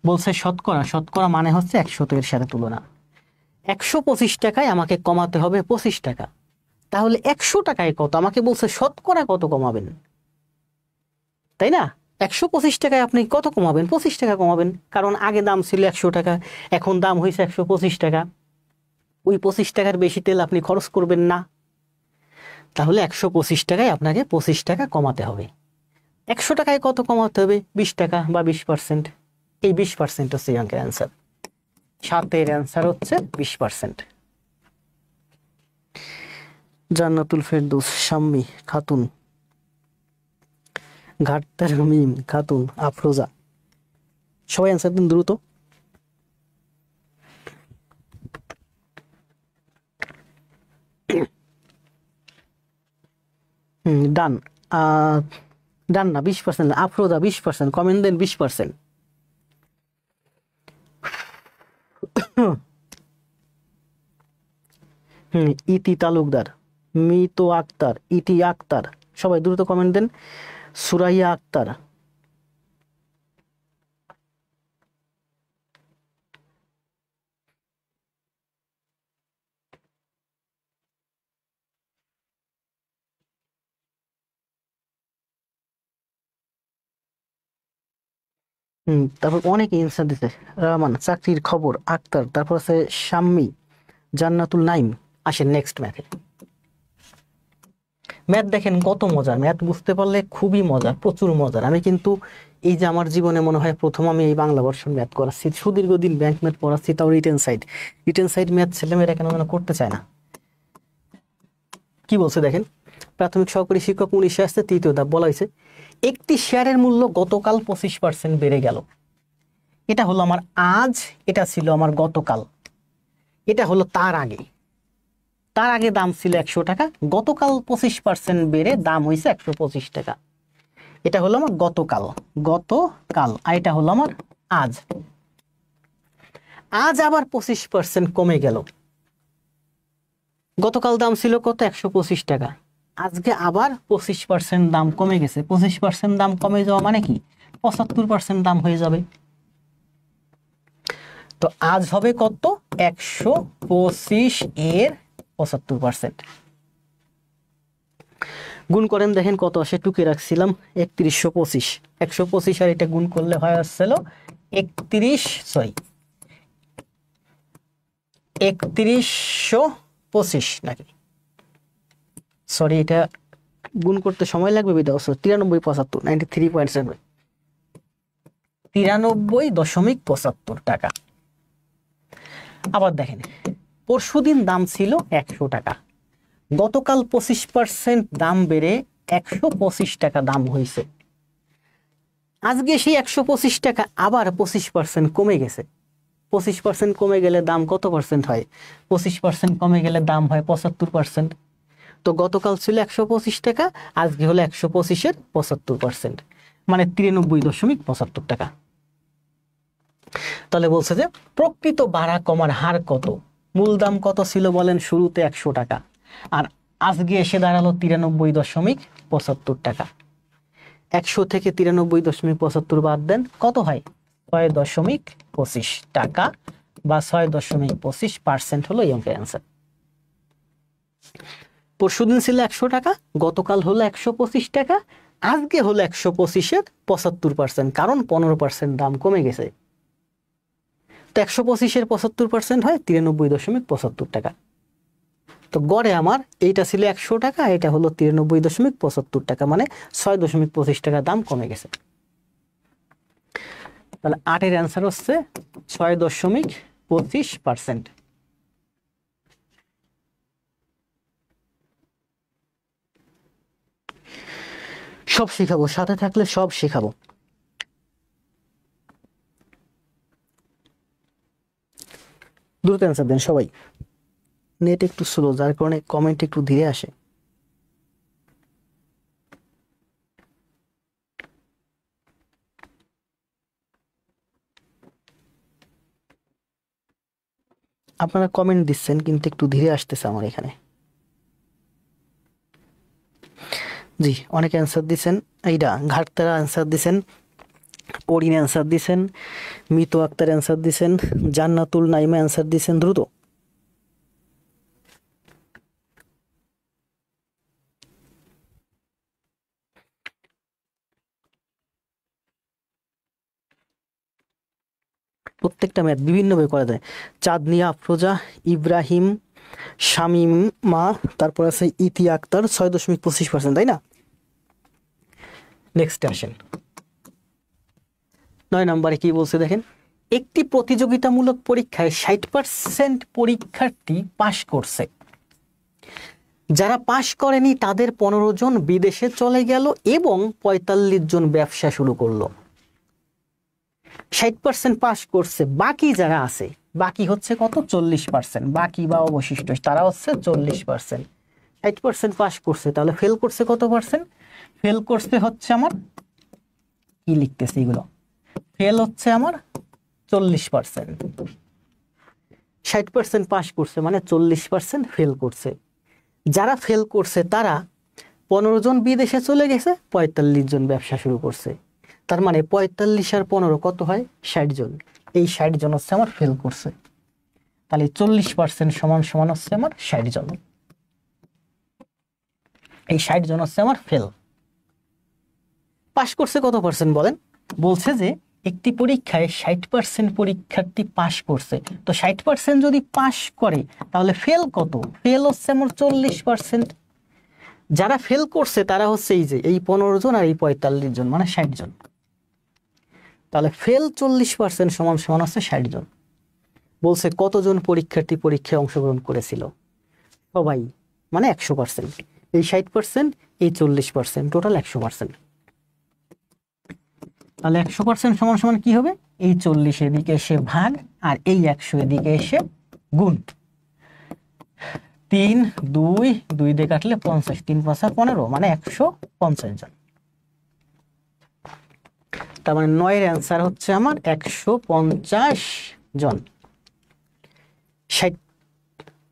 বলছে শতকরা, শতকরা মানে হচ্ছে 100 তো এর সাথে তুলনা। 125 টাকায় আমাকে কমাতে হবে 25 টাকা, তাহলে 100 টাকায় কত? আমাকে বলছে শতকরা কত কমাবেন, তাই না? 125 টাকায় আপনি কত কমাবেন? 25 টাকা কমাবেন, কারণ আগে দাম ছিল 100 টাকা, এখন দাম হয়েছে 125 টাকা। ওই 25 টাকার বেশি তেল আপনি খরচ করবেন না, তাহলে 125 টাকায় আপনাকে 25 টাকা কমাতে হবে। 100 টাকায় কত কমাতে হবে? 20 টাকা বা 20%। এই 20% হচ্ছে এই অঙ্কের অ্যান্সার। 7-এর অ্যান্সার হচ্ছে 20%। জান্নাতুল ফেরদৌস, শাম্মী খাতুন, ঘাটতার মিম খাতুন, আফরোজা, সবাই অ্যান্সার দিন দ্রুত। ডান। ডান না, 20%। আফরোজা 20%, কমেন্ট দেন 20%। ইতি তালুকদার, মিতো আক্তার, ইতি আক্তার, সবাই দ্রুত কমেন্ট দেন। সুরাইয়া আক্তার, তারপর অনেকে অ্যান্সার দিতে। রহমান, চাকরির খবর, আক্তার, তারপর আছে শাম্মী, জান্নাতুল নাইম। আসেন নেক্সট ম্যাথে। ম্যাথ দেখেন কত মজার, ম্যাথ বুঝতে পারলে খুবই মজার, প্রচুর মজার। আমি কিন্তু এই যে আমার জীবনে মনে হয় প্রথম আমি এই বাংলা ভার্সন ম্যাথ করাচ্ছি, সুদীর্ঘদিন ব্যাংক ম্যাথ পড়াচ্ছি, তাও রিটেন সাইড ম্যাথ ছেলেমেয়েরা কেন যেন করতে চায় না। কি বলছে দেখেন, প্রাথমিক সহকারী শিক্ষক 19 আসছে, তৃতীয় ধাপ বলা হয়েছে একটি শেয়ারের মূল্য গতকাল 25% বেড়ে গেল। এটা হলো আমার আজ, এটা ছিল আমার গতকাল, এটা হলো তার আগে। তার আগে দাম ছিল 100 টাকা, গতকাল 25% বেড়ে দাম হয়েছে 125 টাকা। এটা হলো আমার গতকাল, আর এটা হলো আমার আজ। আজ আবার 25% কমে গেল। গতকাল দাম ছিল কত? 125 টাকা, আজকে আবার 25% দাম কমে গেছে। 25% দাম কমে যাওয়া মানে কি? 75% দাম হয়ে যাবে। তো আজ হবে কত? 125 এর 75%। গুণ করেন দেখেন কত আসে, টুকে রাখছিলাম 3125। 125 আর এটা গুণ করলে হয় আসছিল 3125 নাকি, সরি এটা গুণ করতে সময় লাগবে বিদায়। 9375, 93.7, 93.75 টাকা। আবার দেখেন পরশুদিন দাম ছিল 100 টাকা, গতকাল 25% দাম বেড়ে 125 টাকা দাম হয়েছে। আজকে সেই 125 টাকা আবার 25% কমে গেছে। 25% কমে গেলে দাম কত পার্সেন্ট হয়? 25% কমে গেলে দাম হয় 75%। তো গতকাল ছিল 125 টাকা, আজকে হলো 125-এর 75%, মানে 93.75 টাকা। তাহলে বলছে যে প্রকৃত বাড়া কমার হার কত? মূল দাম কত ছিল বলেন? শুরুতে 100 টাকা, আর আজকে এসে দাঁড়ালো 93.75 টাকা। 100 থেকে 93.75 বাদ দেন, কত হয়? 6.25 টাকা বা 6.25% হলো এই অঙ্কের অ্যান্সার। পরশুদিন ছিল 100 টাকা, গতকাল হলো 125 টাকা, আজকে হলো 125-এর 75%, কারণ 15% দাম কমে গেছে। তো 125-এর 75% হয় 93.75 টাকা। তো গড়ে আমার এইটা ছিল 100 টাকা, এটা হলো 93.75 টাকা, মানে 6.25 টাকা দাম কমে গেছে। তাহলে 8-এর অ্যান্সার হচ্ছে 6.25%। সব শেখাবো, সাথে থাকলে সব শেখাবো। দ্রুত অ্যান্সার দেন সবাই, নেট একটু স্লো যার কারণে কমেন্ট একটু ধীরে আসে। আপনারা কমেন্ট দিচ্ছেন কিন্তু একটু ধীরে আসতেছে আমার এখানে। জি, অনেকে অ্যান্সার দিচ্ছেন। এইটা ঘাটতারা অ্যান্সার দিচ্ছেন, পরিন অ্যান্সার দিচ্ছেন, মিতু আক্তার অ্যান্সার দিচ্ছেন, জান্নাতুল নাইমা অ্যান্সার দিচ্ছেন। দ্রুত প্রত্যেকটা ম্যাথ বিভিন্নভাবে করা যায়। চাঁদনিয়া আফরোজা, ইব্রাহিম, শামিমা, তারপর আছে ইতি আক্তার 6.25%, তাই না? নেক্সটে আসেন, 9 নম্বরে কি বলছে দেখেন, একটি প্রতিযোগিতামূলক পরীক্ষায় 60% পরীক্ষার্থী পাশ করছে, যারা পাশ করেনি তাদের 15 জন বিদেশে চলে গেল এবং 45 জন ব্যবসা শুরু করলো। 60% পাশ করছে, বাকি যারা আছে, বাকি হচ্ছে কত? 40%। বাকি বা অবশিষ্ট তারা হচ্ছে 40%। 60% পাশ করছে, তাহলে ফেল করছে কত পার্সেন্ট? ফেল করছে হচ্ছে আমার, কি লিখতেছে এগুলো, ফেল হচ্ছে আমার 40%। 60% পাশ করছে মানে 40% ফেল করছে। যারা ফেল করছে তারা 15 জন বিদেশে চলে গেছে, 45 জন ব্যবসা শুরু করছে। তার মানে 45 আর 15 কত হয়? 60 জন। এই 60 জন হচ্ছে আমার ফেল করছে। তাহলে 40% সমান সমান হচ্ছে আমার 60 জন। এই 60 জন হচ্ছে আমার ফেল। পাশ করছে কত পার্সেন্ট বলেন? বলছে যে একটি পরীক্ষায় 60% পরীক্ষার্থী পাশ করছে, তো 60% যদি পাশ করে তাহলে ফেল কত? ফেল হচ্ছে আমার 40%। যারা ফেল করছে তারা হচ্ছে এই যে এই 15 জন আর এই 45 জন, মানে 60 জন। তাহলে ফেল 40% সমান সমান হচ্ছে 60 জন। বলছে কতজন পরীক্ষার্থী পরীক্ষায় অংশগ্রহণ করেছিল? সবাই, মানে 100%। এই 60%, এই 40%, টোটাল 100%। তাহলে 100% সমান সমান কি হবে? এই 40 এদিকে এসে ভাগ আর এই 100 এদিকে এসে গুণ। 3 2 2 দিয়ে কাটলে 50, 3 5 15, মানে 150 জন। তার মানে 9 এর অ্যান্সার হচ্ছে আমার 150 জন।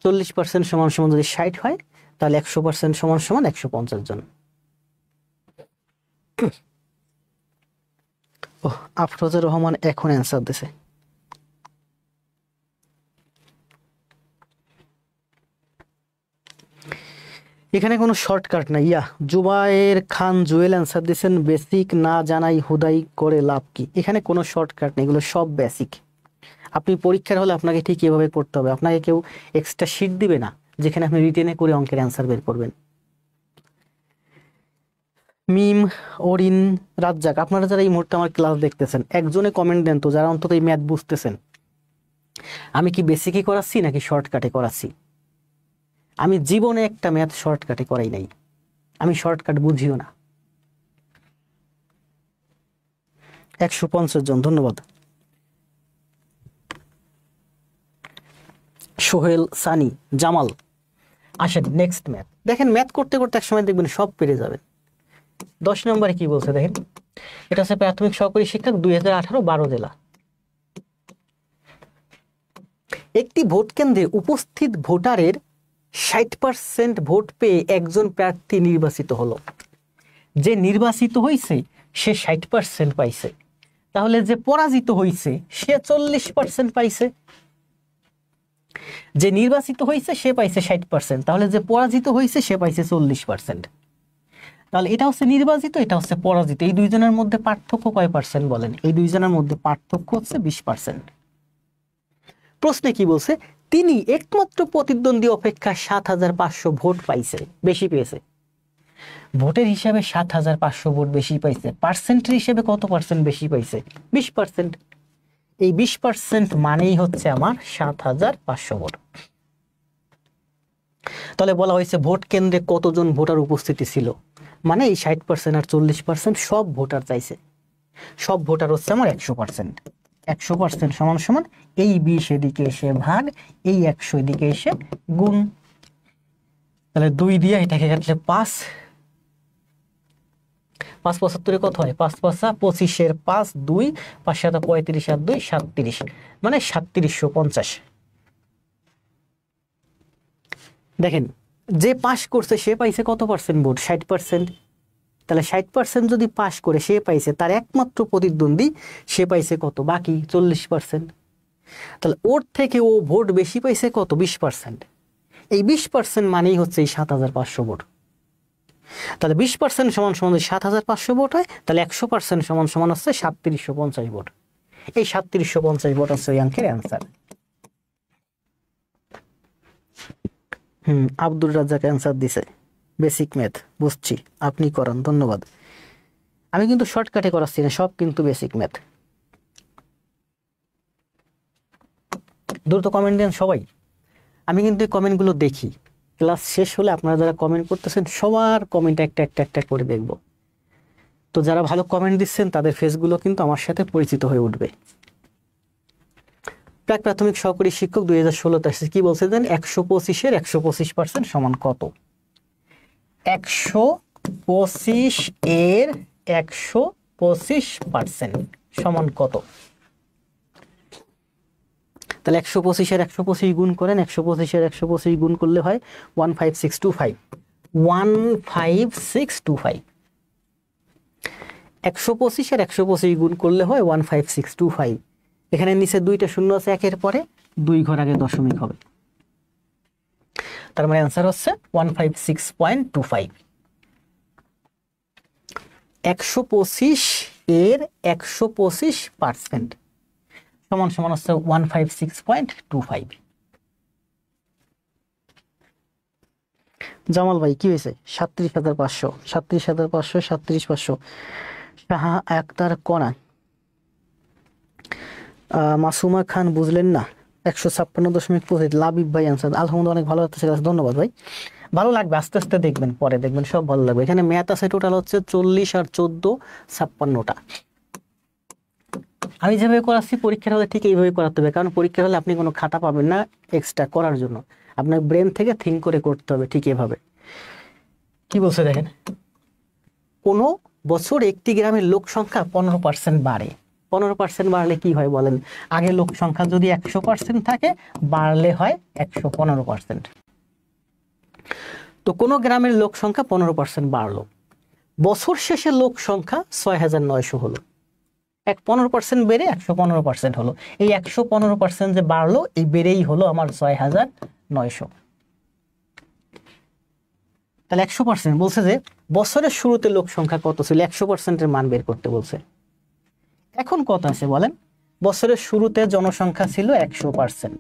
40% সমান সমান যদি 60 হয় তাহলে 100% সমান সমান 150 জন। আফরোজা রহমান এখন অ্যান্সার দিছে। এখানে কোনো শর্টকাট নাই। জুবায়ের খান জুয়েল অ্যান্সার দিয়েছেন, বেসিক না জানাই হুদাই করে লাভ কি? এখানে কোনো শর্টকাট নেই, এগুলো সব বেসিক। আপনি পরীক্ষার হলে আপনাকে ঠিক এভাবে করতে হবে। আপনাকে কেউ এক্সট্রা শিট দিবে না যেখানে আপনি রিটেনে করে অঙ্কের অ্যান্সার বের করবেন। মিম, অরিন, রাজ্জাক, আপনারা যারা এই মুহূর্তে আমার ক্লাস দেখতেছেন একজনে কমেন্ট দেন তো যারা অন্তত এই ম্যাথ বুঝতেছেন, আমি কি বেসিকে করাচ্ছি নাকি শর্টকাটে করাচ্ছি? আমি জীবনে একটা ম্যাথ শর্টকাটে করাই নাই, আমি শর্টকাট বুঝিও না। 150 জন, ধন্যবাদ। সোহেল, সানি, জামাল। আসেন নেক্সট ম্যাথ দেখেন। ম্যাথ করতে করতে এক সময় দেখবেন সব পেরে যাবেন। 10 নম্বরে কি বলছে দেখেন, এটা হচ্ছে প্রাথমিক সহকারী শিক্ষক 2018-12 জেলা। একটি ভোট কেন্দ্রে উপস্থিত ভোটারের 60% ভোট পেয়ে একজন প্রার্থী নির্বাচিত হলো। যে নির্বাচিত হয়েছে সে 60% পাইছে, তাহলে যে পরাজিত হয়েছে সে 40% পাইছে। যে নির্বাচিত হয়েছে সে পাইছে 60%, তাহলে যে পরাজিত হয়েছে সে পাইছে 40%। তাহলে এটা হচ্ছে নির্বাচিত, এটা হচ্ছে পরাজিত। এই দুইজনের মধ্যে পার্থক্য কয় পার্সেন্ট বলেন? এই দুইজনের মধ্যে পার্থক্য হচ্ছে 20%। প্রশ্নে কি বলছে? তিনি একমাত্র প্রতিদ্বন্দ্বী অপেক্ষা 7500 ভোট পাইছে, বেশি পেয়েছে। ভোটের হিসাবে 7500 ভোট বেশি পাইছে, পার্সেন্টের হিসেবে কত পার্সেন্ট বেশি পাইছে? 20%। এই 20% মানেই হচ্ছে আমার 7500 ভোট। তাহলে বলা হয়েছে ভোট কেন্দ্রে কতজন ভোটার উপস্থিতি ছিল, মানে এই 60% আর 40% সব ভোটার চাইছে। সব ভোটার হচ্ছে আমার 100%। 100% সমান সমান এই 20 এদিকে এসে ভাগ, এই 100 এদিকে এসে গুণ। তাহলে 2 দিয়ে এটাকে কাটলে 5, 5 75 কত হয়? 5 5 25 5, 2 5 7 35 আর 2 37, মানে 3750। দেখেন যে পাস করছে সে পাইছে কত পার্সেন্ট ভোট, 60%। তাহলে 60% যদি পাস করে সে পাইছে, তার একমাত্র প্রতিদ্বন্দ্বী সে পাইছে কত, বাকি 40%। তাহলে ওর থেকে ও ভোট বেশি পাইছে কত, 20%। এই 20% মানেই হচ্ছে এই 7,500 ভোট। তাহলে 20% সমান সমান যদি 7,500 ভোট হয়, তাহলে 100% সমান সমান হচ্ছে 3750 ভোট। এই 3750 ভোট হচ্ছে এই অঙ্কের অ্যান্সার। আব্দুর রাজ্জাক অ্যান্সার দিছে, বেসিক ম্যাথ বুঝছি, আপনি করান, ধন্যবাদ। আমি কিন্তু শর্টকাটে করাচ্ছি না, সব কিন্তু বেসিক ম্যাথ। দ্রুত কমেন্ট দেন সবাই, আমি কিন্তু এই কমেন্টগুলো দেখি। ক্লাস শেষ হলে আপনারা যারা কমেন্ট করতেছেন সবার কমেন্ট একটা একটা একটা করে দেখব। তো যারা ভালো কমেন্ট দিচ্ছেন তাদের ফেসগুলো কিন্তু আমার সাথে পরিচিত হয়ে উঠবে। প্রাক প্রাথমিক সহকারী শিক্ষক 2016-তে আসছে, কি বলছে দেন, 125-এর 125% সমান কত? 125-এর 125% সমান কত? তাহলে 125-এর 125 গুণ করেন, 125-এর 125 গুণ করলে হয় 15625। 15625। 125-এর 125 গুণ করলে হয় 15625। এখানে নিচে দুইটা শূন্য আছে, একের পরে 2 ঘর আগে দশমিক হবে, তার মানে অ্যান্সার হচ্ছে 156.25। 125-এর 125% সমান সমান হচ্ছে 156.25। জামাল ভাই কি হয়েছে? 37,500, 37,500, 37,500। শাহা আক্তার কণা, মাসুমা খান বুঝলেন না, 156.25। লাবিব ভাই অ্যান্সার, আলহামদুলিল্লাহ অনেক ভালো হচ্ছে, ধন্যবাদ ভাই। ভালো লাগবে, আস্তে আস্তে দেখবেন, পরে দেখবেন সব ভালো লাগবে। এখানে ম্যাথ আছে টোটাল হচ্ছে 40 আর 14 56টা। আমি যেভাবে করাচ্ছি পরীক্ষার হলে ঠিক এইভাবে করাতে হবে, কারণ পরীক্ষার হলে আপনি কোনো খাতা পাবেন না এক্সট্রা করার জন্য, আপনার ব্রেন থেকে থিঙ্ক করে করতে হবে ঠিক এভাবে। কি বলছে দেখেন, কোনো বছর একটি গ্রামের লোক সংখ্যা 15% বাড়ে। 15% বাড়লে কি হয় বলেন? আগে লোক সংখ্যা যদি 100% থাকে, বাড়লে হয় 115%। তো কোনো গ্রামের লোক সংখ্যা 15% বাড়লো, বছর শেষে লোক সংখ্যা 6,900 হলো। 15% বেড়ে 115% হলো। এই 115% যে বাড়লো, এই বেড়েই হলো আমার 6,900। তাহলে 100% বলছে যে বছরের শুরুতে লোক সংখ্যা কত ছিল, 100%-এর মান বের করতে বলছে। এখন কত আছে বলেন? বছরের শুরুতে জনসংখ্যা ছিল 100%,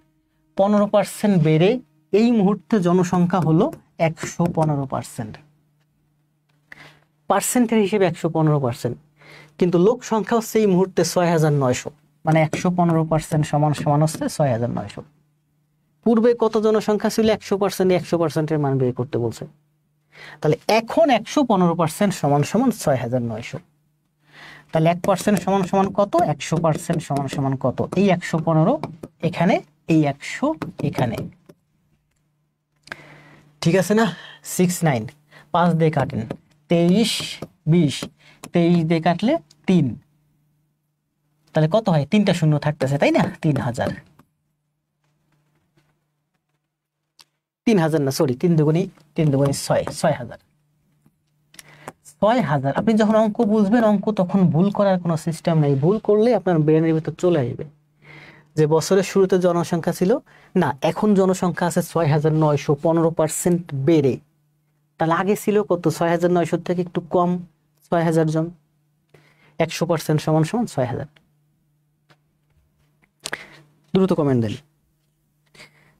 15% বেড়ে এই মুহূর্তে জনসংখ্যা হলো 115%। পার্সেন্টের হিসেবে 115%, কিন্তু লোক সংখ্যা হচ্ছে এই মুহূর্তে 6,900, মানে 115% সমান সমান হচ্ছে 6,900। পূর্বে কত জনসংখ্যা ছিল? 100%, 100%-এর মান বের করতে বলছে। তাহলে এখন 115% সমান সমান 6,900। তাহলে 1% সমান সমান কত? 100% সমান সমান কত? এই 115 এখানে, এই 100 এখানে, ঠিক আছে না? 6 9 5 দিয়ে কাটেন, 23 20, 23 দিয়ে কাটলে 3, তাহলে কত হয়? 3টা শূন্য থাকতেছে তাই না? 3,000। 3,000 না, সরি, 3 দুগুণী 6, 6,000। 6,000। আপনি যখন অঙ্ক বুঝবেন, অঙ্ক তখন ভুল করার কোনো সিস্টেম নেই, ভুল করলে আপনার ব্রেনের ভিতর চলে আসবে যে বছরের শুরুতে জনসংখ্যা ছিল না, এখন জনসংখ্যা আছে 6,900, 15% বেড়ে। তাহলে আগে ছিল কত? 6,900 থেকে একটু কম, 6,000 জন। 100% সমান সমান 6,000। দ্রুত কমেন্ট দেন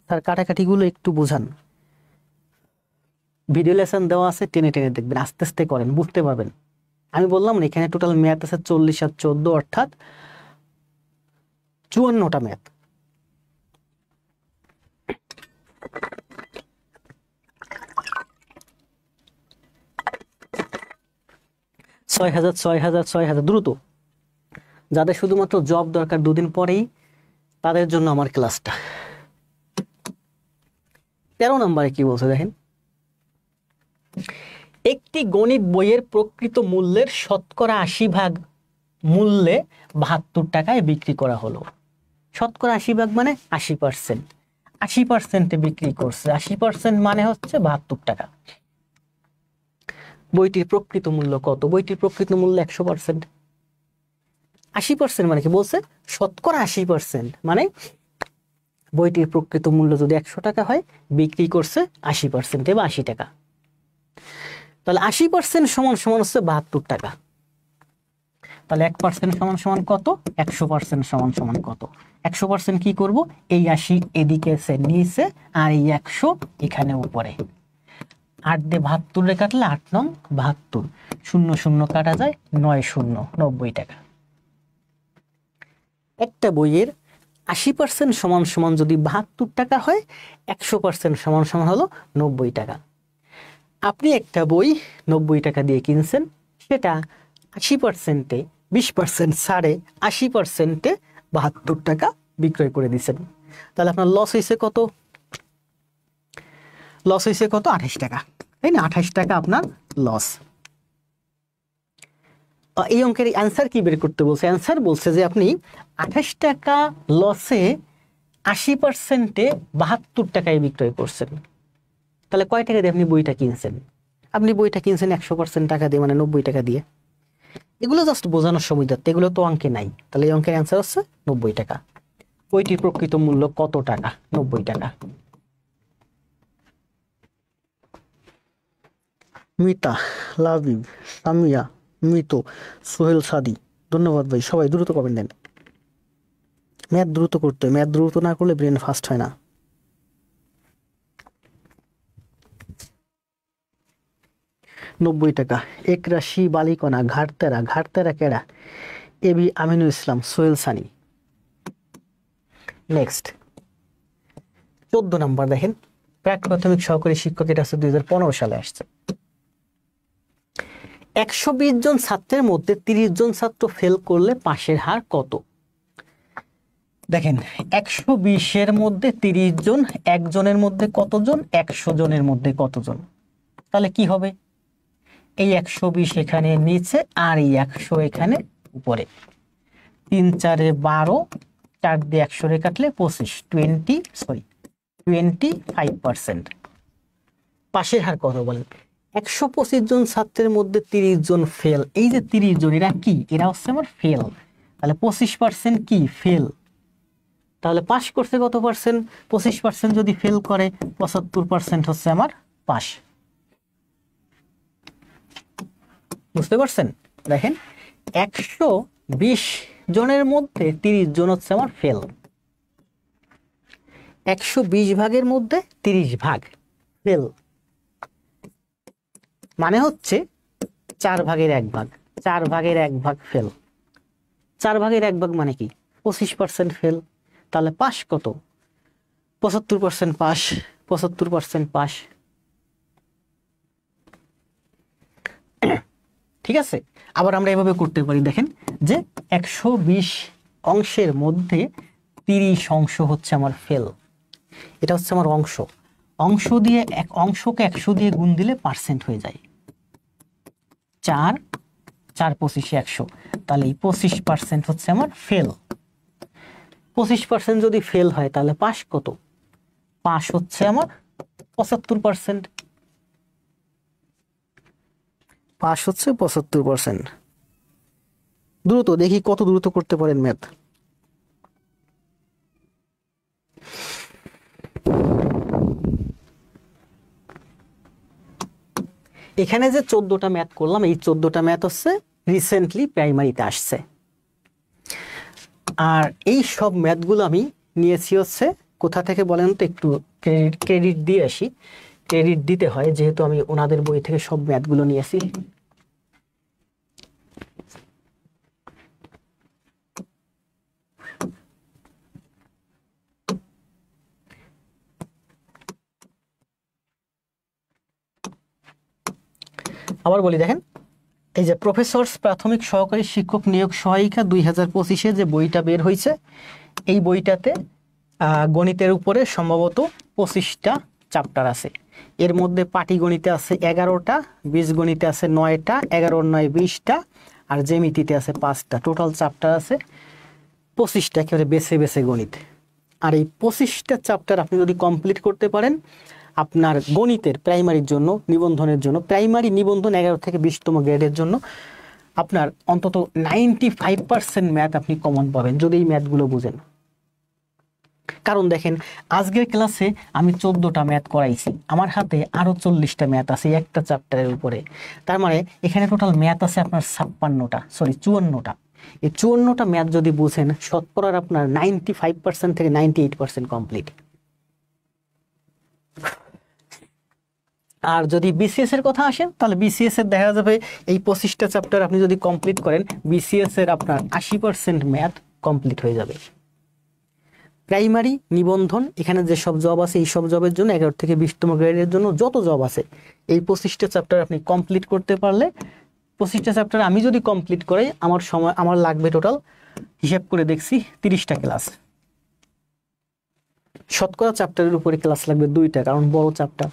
স্যার, কাটাকাটিগুলো একটু বোঝান। ভিডিও লেসন দেওয়া আছে, টেনে টেনে দেখবেন, আস্তে আস্তে করেন, বুঝতে পারবেন। আমি বললাম না, এখানে টোটাল ম্যাথ আছে 40 আর 14, অর্থাৎ 54টা ম্যাথ। ছয় হাজার দ্রুত। যাদের শুধুমাত্র জব দরকার 2 দিন পরেই, তাদের জন্য আমার ক্লাসটা। 13 নম্বরে কি বলছে দেখেন, একটি গণিত বইয়ের প্রকৃত মূল্যের 80% মূল্যে 72 টাকায় বিক্রি করা হলো। 80% মানে 80%। 80% বিক্রি করছে, 80% মানে হচ্ছে 72 টাকা। বইটির প্রকৃত মূল্য কত? বইটির প্রকৃত মূল্য 100%। 80% মানে কি বলছে? শতকরা 80%, মানে বইটির প্রকৃত মূল্য যদি 100 টাকা হয়, বিক্রি করছে 80% বা 80 টাকা। তাহলে 80% সমান সমান হচ্ছে 72 টাকা। তাহলে 1% সমান সমান কত? 100% সমান সমান কত? 100% কি করব? এই 80 এদিকে এসে নিচে, আর এই 100 এখানে উপরে। 8 দিয়ে 72 কাটলে 8 নং 72, 0 0 কাটা যায়, 9 0 90 টাকা। একটা বইয়ের 80% সমান সমান যদি 72 টাকা হয়, 100% সমান সমান হলো 90 টাকা। আপনি একটা বই 90 টাকা দিয়ে কিনছেন, সেটা 80%-এ 20% ছাড়ে 80%-এ 72 টাকা বিক্রয় করে দিচ্ছেন। তাহলে আপনার লস হয়েছে কত? লস হয়েছে কত? 28 টাকা, তাই না? 28 টাকা আপনার লস। এই অঙ্কের অ্যান্সার কি বের করতে বলছে? অ্যান্সার বলছে যে আপনি 28 টাকা লসে 80%-এ 72 টাকায় বিক্রয় করছেন। তাহলে কয় টাকা দিয়ে আপনি বইটা কিনছেন? আপনি বইটা কিনছেন 100% টাকা দিয়ে, মানে 90 টাকা দিয়ে। এগুলো জাস্ট বোঝানোর সুবিধার্থে, এগুলো তো অঙ্কে নাই। তাহলে এই অঙ্কের অ্যান্সার হচ্ছে 90 টাকা। বইটির প্রকৃত মূল্য কত টাকা? 90 টাকা। মিতা, লাভিব, সামিয়া, মিতো, সোহেল, সাদি, ধন্যবাদ ভাই। সবাই দ্রুত কমেন্ট দেন। ম্যাথ দ্রুত করতে হয়, ম্যাথ দ্রুত না করলে ব্রেন ফাস্ট হয় না। নব্বই টাকা। একরাশি বালিকণা, ঘাটতেরা, ঘাটতেরা কেডা? AB Aminul Islam, Sohel Sunny. Next 14 number দেখেন, প্রাক প্রাথমিক সহকারী শিক্ষক, এটা হচ্ছে 2015 সালে আসছে। 120 জন ছাত্রের মধ্যে 30 জন ছাত্র ফেল করলে পাশের হার কত? দেখেন 120-এর মধ্যে 30 জন, একজনের মধ্যে কতজন? 100 জনের মধ্যে কতজন? তাহলে কি হবে? এই 120 এখানে নিচে, আর এই 100 এখানে উপরে। 3 4 12, 4 দিয়ে 100 কাটলে 25, 25%। পাশের হার কত বলেন? 125 জন ছাত্রের মধ্যে 30 জন ফেল। এই যে 30 জন, এরা কি? এরা হচ্ছে আমার ফেল। তাহলে 25% কি? ফেল। তাহলে পাস করছে কত পার্সেন্ট? 25% যদি ফেল করে, 75% হচ্ছে আমার পাস। বুঝতে পারছেন? দেখেন 120 জনের মধ্যে 30 জন হচ্ছে আমার ফেল। 120 ভাগের মধ্যে 30 ভাগ ফেল, মানে হচ্ছে 4 ভাগের 1 ভাগ। 4 ভাগের 1 ভাগ ফেল। 4 ভাগের 1 ভাগ মানে কি? 25% ফেল। তাহলে পাস কত? 75% পাস। 75% পাস। ঠিক আছে? আবার আমরা এভাবে করতে পারি, দেখেন যে 120 অংশের মধ্যে 30 অংশ হচ্ছে আমার ফেল। এটা হচ্ছে আমার অংশ। অংশ দিয়ে এক অংশকে 100 দিয়ে গুণ দিলে পার্সেন্ট হয়ে যায়। 4 4 25 100, তাহলে এই 25% হচ্ছে আমার ফেল। 25% যদি ফেল হয়, তাহলে পাস কত? পাস হচ্ছে আমার 75%। পাস হচ্ছে 75%। দ্রুত দেখি কত দ্রুত করতে পারেন ম্যাথ। এখানে যে 14টা ম্যাথ করলাম, এই 14টা ম্যাথ হচ্ছে রিসেন্টলি প্রাইমারিতে আসছে। আর এই সব ম্যাথগুলো আমি নিয়েছি হচ্ছে কোথা থেকে বলেন তো? একটু ক্রেডিট দিয়ে আসি। ক্রেডিট দিতে হয়, যেহেতু আমি ওনাদের বই থেকে সব ম্যাথগুলো নিয়েছি। আবার বলি, দেখেন এই যে প্রফেসরস প্রাথমিক সহকারী শিক্ষক নিয়োগ সহায়িকা 2025-এ যে বইটা বের হয়েছে, এই বইটাতে গণিতের উপরে সম্ভবত 25টা চ্যাপ্টার আছে। এর মধ্যে পাটিগণিতে আছে 11টা, বীজগণিতে আছে 9টা, 11 আর 9 20টা, আর জ্যামিতিতে আছে 5টা। টোটাল চ্যাপ্টার আছে 25টা, একেবারে বেছে বেছে গণিত। আর এই 25টা চ্যাপ্টার আপনি যদি কমপ্লিট করতে পারেন, আপনার গণিতের প্রাইমারির জন্য, নিবন্ধনের জন্য, প্রাইমারি নিবন্ধন 11 থেকে 20তম গ্রেডের জন্য আপনার অন্তত 95% ম্যাথ আপনি কমন পাবেন যদি এই ম্যাথগুলো বুঝেন। কারণ দেখেন, আজকের ক্লাসে আমি 14টা ম্যাথ করাইছি, আমার হাতে আরো 40টা ম্যাথ আছে একটা চ্যাপ্টারের উপরে। তার মানে এখানে টোটাল ম্যাথ আছে আপনার 54টা। এই 54টা ম্যাথ যদি বুঝেন, শতকরার আপনার 95% থেকে 98% কমপ্লিট। আর যদি বিসিএস এর কথা আসেন, তাহলে বিসিএস এর দেখা যাবে এই 25টা চ্যাপ্টার আপনি যদি কমপ্লিট করেন, বিসিএস এর আপনার 80% ম্যাথ কমপ্লিট হয়ে যাবে। প্রাইমারি নিবন্ধন এখানে যে সব জব আছে, এই সব জবের জন্য 11 থেকে 20তম গ্রেডের জন্য যত জব আছে, এই 25টা চ্যাপ্টার আপনি কমপ্লিট করতে পারলে, 25টা চ্যাপ্টার আমি যদি কমপ্লিট করাই, আমার লাগবে টোটাল হিসাব করে দেখছি 30টা ক্লাস। শতকরা চ্যাপ্টারের উপরে ক্লাস লাগবে 2টা, কারণ বড় চ্যাপ্টার,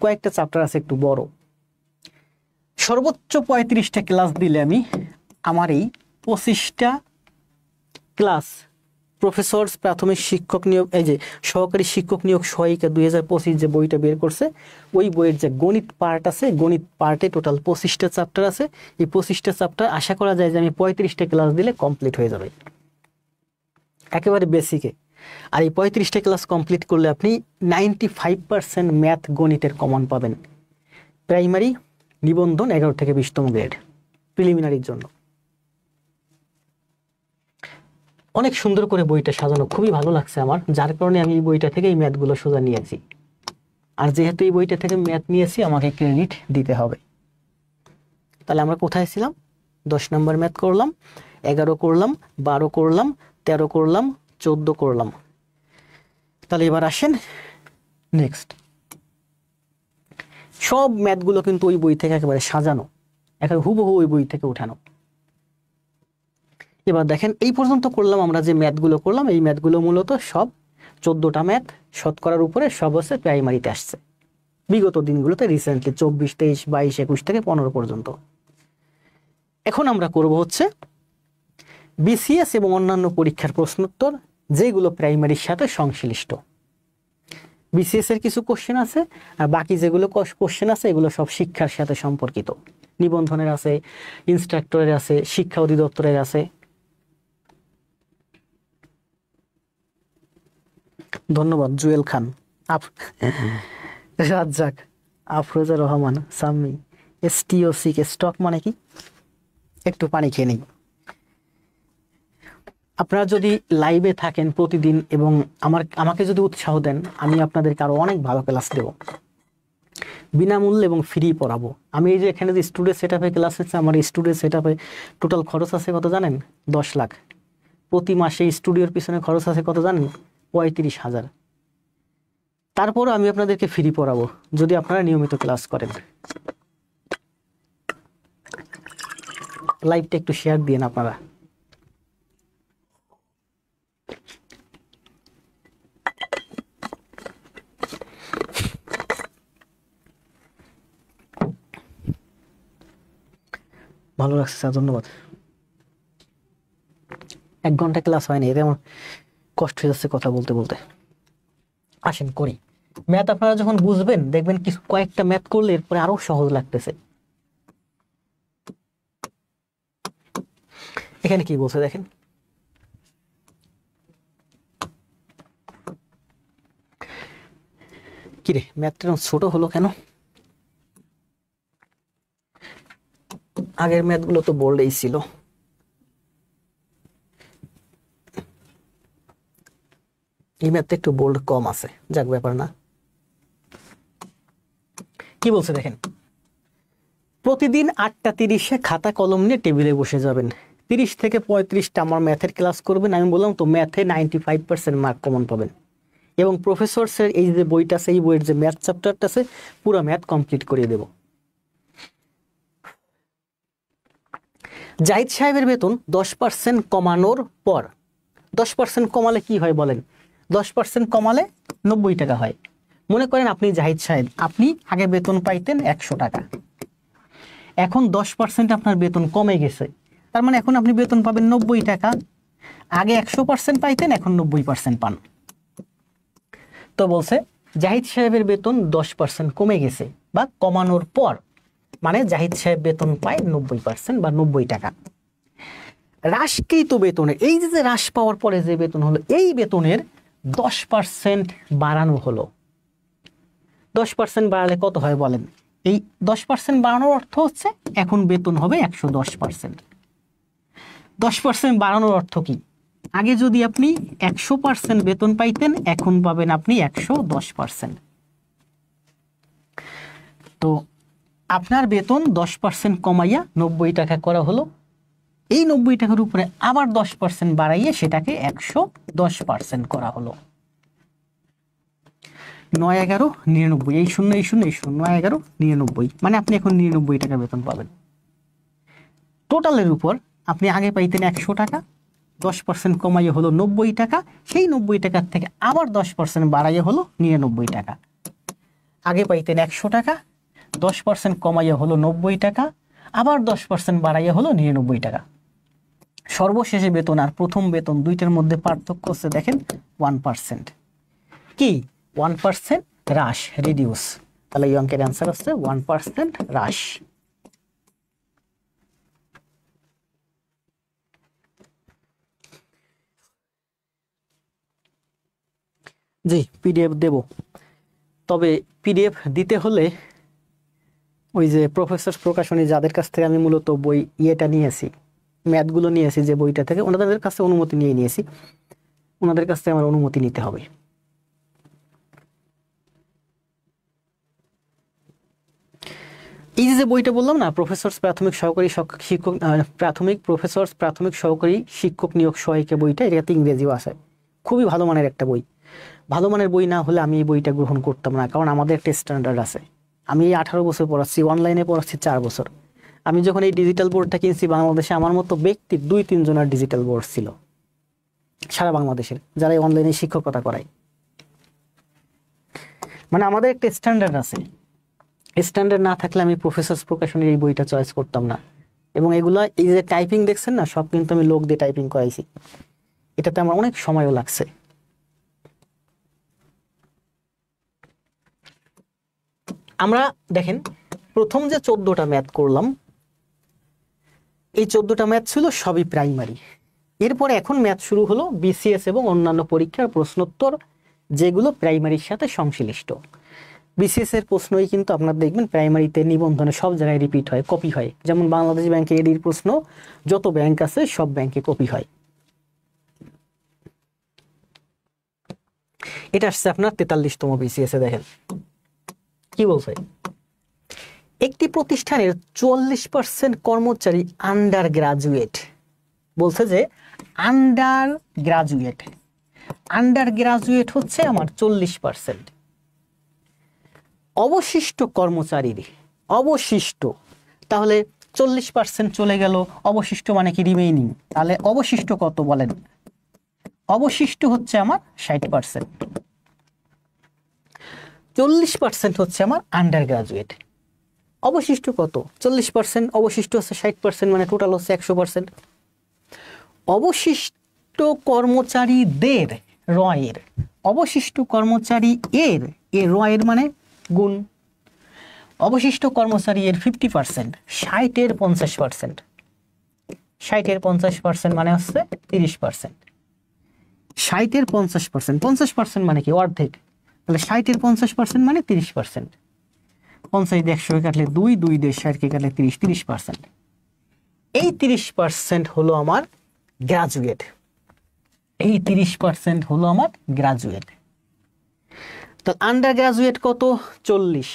কয়েকটা চ্যাপ্টার আছে একটু বড়। সর্বোচ্চ 35টা ক্লাস দিলে আমি আমার এই 25টা ক্লাস প্রফেসর প্রাথমিক শিক্ষক নিয়োগ, এই যে সহকারী শিক্ষক নিয়োগ সহায়িকা 2025 যে বইটা বের করছে, ওই বইয়ের যে গণিত পার্ট আছে, গণিত পার্টে টোটাল 25টা চ্যাপ্টার আছে। এই 25টা চ্যাপ্টার আশা করা যায় যে আমি 35টা ক্লাস দিলে কমপ্লিট হয়ে যাবে একেবারে বেসিকে। আর এই 35টা ক্লাস কমপ্লিট করলে আপনি 95% ম্যাথ গণিতের কমন পাবেন প্রাইমারি নিবন্ধন 11 থেকে 20তম গ্রেড প্রিলিমিনারির জন্য। অনেক সুন্দর করে বইটা সাজানো, খুবই ভালো লাগছে আমার, যার কারণে আমি এই বইটা থেকে এই ম্যাথগুলো সোজা নিয়েছি। আর যেহেতু এই বইটা থেকে ম্যাথ নিয়েছি, আমাকে ক্রেডিট দিতে হবে। তাহলে আমরা কোথায় ছিলাম? 10 নম্বর ম্যাথ করলাম, 11 করলাম, 12 করলাম, 13 করলাম, 14 করলাম। তাহলে এবার আসেন নেক্সট। সব ম্যাথগুলো কিন্তু ওই বই থেকে একেবারে সাজানো, একেবারে হুবহু ওই বই থেকে উঠানো। এবার দেখেন, এই পর্যন্ত করলাম আমরা যে ম্যাথগুলো করলাম, এই ম্যাথগুলো মূলত সব 14টা ম্যাথ শতকরার উপরে সব হচ্ছে প্রাইমারিতে আসছে বিগত দিনগুলোতে, রিসেন্টলি 24, 23, 22, 21 থেকে 15 পর্যন্ত। এখন আমরা করব হচ্ছে বিসিএস এবং অন্যান্য পরীক্ষার প্রশ্নোত্তর যেগুলো প্রাইমারির সাথে সংশ্লিষ্ট। বিসিএস এর কিছু কোশ্চেন আছে, আর বাকি যেগুলো কোশ্চেন আছে এগুলো সব শিক্ষার সাথে সম্পর্কিত। নিবন্ধনের আছে, ইনস্ট্রাক্টরের আছে, শিক্ষা অধিদপ্তরের আছে। ধন্যবাদ জুয়েল খান, রাজ্জাক, আফরোজা রহমান, সাম্মি। STOCK স্টক মানে কি? একটু পানি খেয়ে নেই। আপনারা যদি লাইভে থাকেন প্রতিদিন এবং আমাকে যদি উৎসাহ দেন, আমি আপনাদেরকে আরো অনেক ভালো ক্লাস দেব, বিনামূল্যে এবং ফ্রি পড়াবো। আমি এই যে এখানে যে স্টুডিও সেটআপে ক্লাস হচ্ছে, আমার স্টুডিও সেটআপে টোটাল খরচ আছে কত জানেন? 10 লাখ। প্রতি মাসে স্টুডিওর পিছনে খরচ আছে কত জানেন? 35,000। তারপরও আমি আপনাদেরকে ফ্রি পড়াবো যদি আপনারা নিয়মিত ক্লাস করেন। লাইভটা একটু শেয়ার দিন আপনারা। ভালো লাগছে স্যার, ধন্যবাদ। 1 ঘন্টা ক্লাস হয়নি, এতে আমার কষ্ট হয়ে যাচ্ছে কথা বলতে বলতে। আসেন করি ম্যাথ। আপনারা যখন বুঝবেন দেখবেন কিছু কয়েকটা ম্যাথ করলে এরপরে আরো সহজ লাগতেছে। এখানে কি বলছে দেখেন, কিরে ম্যাথটা ছোট হলো কেন? আগের ম্যাথগুলো তো বোল্ডেই ছিল। এই ম্যাথটা একটু বোল্ড কম আছে, যাক ব্যাপার না। কি বলছে দেখেন, প্রতিদিন 8টা 30-এ খাতা কলম নিয়ে টেবিলে বসে যাবেন, 30 থেকে 35টা আমার ম্যাথের ক্লাস করবেন। আমি বললাম তো ম্যাথে 95% মার্ক কমন পাবেন। এবং প্রফেসরসের এই যে বইটা আছে, এই বইয়ের যে ম্যাথ চ্যাপ্টারটা আছে, পুরো ম্যাথ কমপ্লিট করিয়ে দেব। জাহিদ সাহেবের বেতন 10% কমানোর পর, 10% কমালে কি হয় বলেন? 10% কমালে 90 টাকা হয়। মনে করেন আপনি জাহিদ সাহেব, আপনি আগে বেতন পাইতেন 100 টাকা, এখন 10% আপনার বেতন কমে গেছে, তার মানে এখন আপনি বেতন পাবেন 90 টাকা। আগে 100% পাইতেন, এখন 90% পান। তো বলছে জাহিদ সাহেবের বেতন 10% কমে গেছে বা কমানোর পর, মানে জাহিদ সাহেব বেতন পায় 90% বা 90 টাকা। হ্রাসকৃত বেতনের, এই যে হ্রাস পাওয়ার পরে যে বেতন হলো, এই বেতনের 10% বাড়ানো হলো। 10% বাড়ালে কত হয় বলেন? এই 10% বাড়ানোর অর্থ হচ্ছে এখন বেতন হবে 110%। 10% বাড়ানোর অর্থ কি? আগে যদি আপনি 100% বেতন পাইতেন, এখন পাবেন আপনি 110%। তো আপনার বেতন 10% কমাইয়া 90 টাকা করা হলো। এই 90 টাকার উপরে আবার 10% বাড়াইয়ে সেটাকে 110% করা হলো। 9 11 99, এই শূন্য এই শূন্য এই শূন্য, 9 11 99, মানে আপনি এখন 99 টাকা বেতন পাবেন। টোটালের উপর আপনি আগে পাইতেন 100 টাকা, 10% কমাইয়ে হলো 90 টাকা, সেই 90 টাকার থেকে আবার 10% বাড়াইয়ে হলো 99 টাকা। আগে পাইতেন 100 টাকা, 10% কমাইয়ে হলো 90 টাকা, আবার 10% বাড়াইয়ে হলো 99 টাকা। সর্বশেষে বেতন আর প্রথম বেতন দুইটার মধ্যে পার্থক্য হচ্ছে দেখেন 1%। কি 1% হ্রাস, রিডিউস। তাহলে এই অঙ্কের অ্যান্সার হচ্ছে 1% হ্রাস। জি পিডিএফ দেব, তবে পিডিএফ দিতে হলে ওই যে প্রফেসর প্রকাশনী যাদের কাছ থেকে আমি মূলত বই ইয়েটা নিয়েছি, ম্যাথগুলো নিয়েছি যে বইটা থেকে, ওনাদের কাছে অনুমতি নিয়ে নিয়েছি, ওনাদের কাছ থেকে আমার অনুমতি নিতে হবে। এই যে বইটা বললাম না, প্রফেসর প্রাথমিক সহকারী শিক্ষক, প্রাথমিক সহকারী শিক্ষক নিয়োগ সহায়িকা বইটা, এটাতে ইংরেজিও আছে। খুবই ভালো মানের একটা বই। ভালো মানের বই না হলে আমি এই বইটা গ্রহণ করতাম না, কারণ আমাদের একটা স্ট্যান্ডার্ড আছে। আমি এই 18 বছর পড়াচ্ছি, অনলাইনে পড়াচ্ছি 4 বছর। আমি যখন এই ডিজিটাল বোর্ডটা কিনছি, বাংলাদেশে আমার মতো ব্যক্তির 2-3 জনের ডিজিটাল বোর্ড ছিল সারা বাংলাদেশের, যারা অনলাইনে শিক্ষকতা করায়। মানে আমাদের একটা স্ট্যান্ডার্ড আছে। স্ট্যান্ডার্ড না থাকলে আমি প্রফেসর প্রকাশনের এই বইটা চয়েস করতাম না। এবং এগুলা, এই যে টাইপিং দেখছেন না, সব কিন্তু আমি লোক দিয়ে টাইপিং করাইছি। এটাতে আমার অনেক সময়ও লাগছে। আমরা দেখেন প্রথম যে 14টা ম্যাথ করলাম, এই 14টা ম্যাথ ছিল সবই প্রাইমারি। এরপরে এখন ম্যাথ শুরু হলো বিসিএস এবং অন্যান্য পরীক্ষার প্রশ্নোত্তর, যেগুলো প্রাইমারির সাথে সংশ্লিষ্ট। বিসিএস এর প্রশ্নই কিন্তু আপনার দেখবেন প্রাইমারিতে নিবন্ধনে সব জায়গায় রিপিট হয়, কপি হয়। যেমন বাংলাদেশ ব্যাংকে এডির প্রশ্ন যত ব্যাংক আছে সব ব্যাংকে কপি হয়। এটা আসছে আপনার 43তম বিসিএস এ। দেখেন কি বলছে, একটি প্রতিষ্ঠানের 44% কর্মচারী আন্ডার গ্রাজুয়েট। বলছে যে আন্ডার গ্রাজুয়েট হচ্ছে আমার 40%। অবশিষ্ট কর্মচারীর, অবশিষ্ট, তাহলে 40% চলে গেল, অবশিষ্ট মানে কি রিমেইনিং। তাহলে অবশিষ্ট কত বলেন? অবশিষ্ট হচ্ছে আমার 60%। 40% হচ্ছে আমার আন্ডার গ্রাজুয়েট। অবশিষ্ট কত? 40%, অবশিষ্ট হচ্ছে 60%, মানে টোটাল হচ্ছে 100%। অবশিষ্ট কর্মচারীদের রয়ের, অবশিষ্ট কর্মচারী এর, এ রয়ের মানে গুণ। অবশিষ্ট কর্মচারী এর 50%, 60 এর 50%, 60 এর 50% মানে হচ্ছে 30%। 60 এর 50%, 50% মানে কি? অর্ধেক। তাহলে 60 এর 50% মানে 30%। 50 দিয়ে 100 কাটলে 2, 2 দিয়ে 60 কাটলে 30, 30%। এই 30% হলো আমার গ্রাজুয়েট। এই 30% হলো আমার গ্রাজুয়েট। তো আন্ডার গ্রাজুয়েট কত? 40।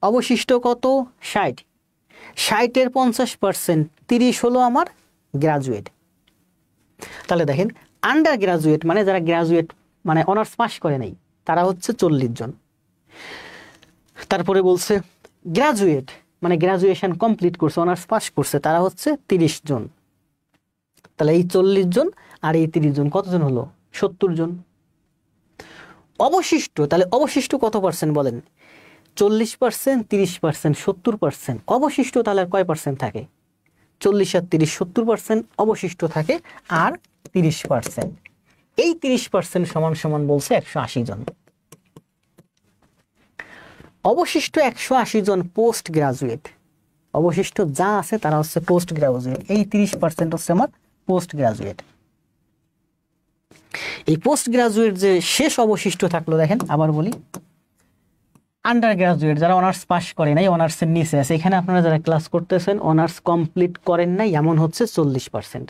অবশিষ্ট কত? 60। 60 এর 50%, 30 হলো আমার গ্রাজুয়েট। তাহলে দেখেন আন্ডার গ্রাজুয়েট মানে যারা গ্রাজুয়েট মানে অনার্স পাস করে নাই, তারা হচ্ছে 40 জন। তারপরে বলছে গ্রাজুয়েট মানে গ্রাজুয়েশন কমপ্লিট করছে, অনার্স পাস করছে, তারা হচ্ছে 30 জন। তাহলে এই 40 জন আর এই 30 জন কতজন হলো? 70 জন। অবশিষ্ট, তাহলে অবশিষ্ট কত পার্সেন্ট বলেন? 40%, 30%, 70%। অবশিষ্ট তাহলে কয় পার্সেন্ট থাকে? 40 আর 30, 70% অবশিষ্ট থাকে। আর 30%, এই 30% সমান সমান বলছে 180 জন। অবশিষ্ট 180 জন পোস্ট গ্রাজুয়েট, অবশিষ্ট যা আছে তারা হচ্ছে পোস্ট গ্রাজুয়েট। এই 30% হচ্ছে আমার পোস্ট গ্রাজুয়েট। এই পোস্ট গ্রাজুয়েট যে শেষ অবশিষ্ট থাকলো, দেখেন আবার বলি, আন্ডার গ্রাজুয়েট যারা অনার্স পাস করে নাই, অনার্সের নিচে আছে, এখানে আপনারা যারা ক্লাস করতেছেন অনার্স কমপ্লিট করেন নাই, এমন হচ্ছে 40%।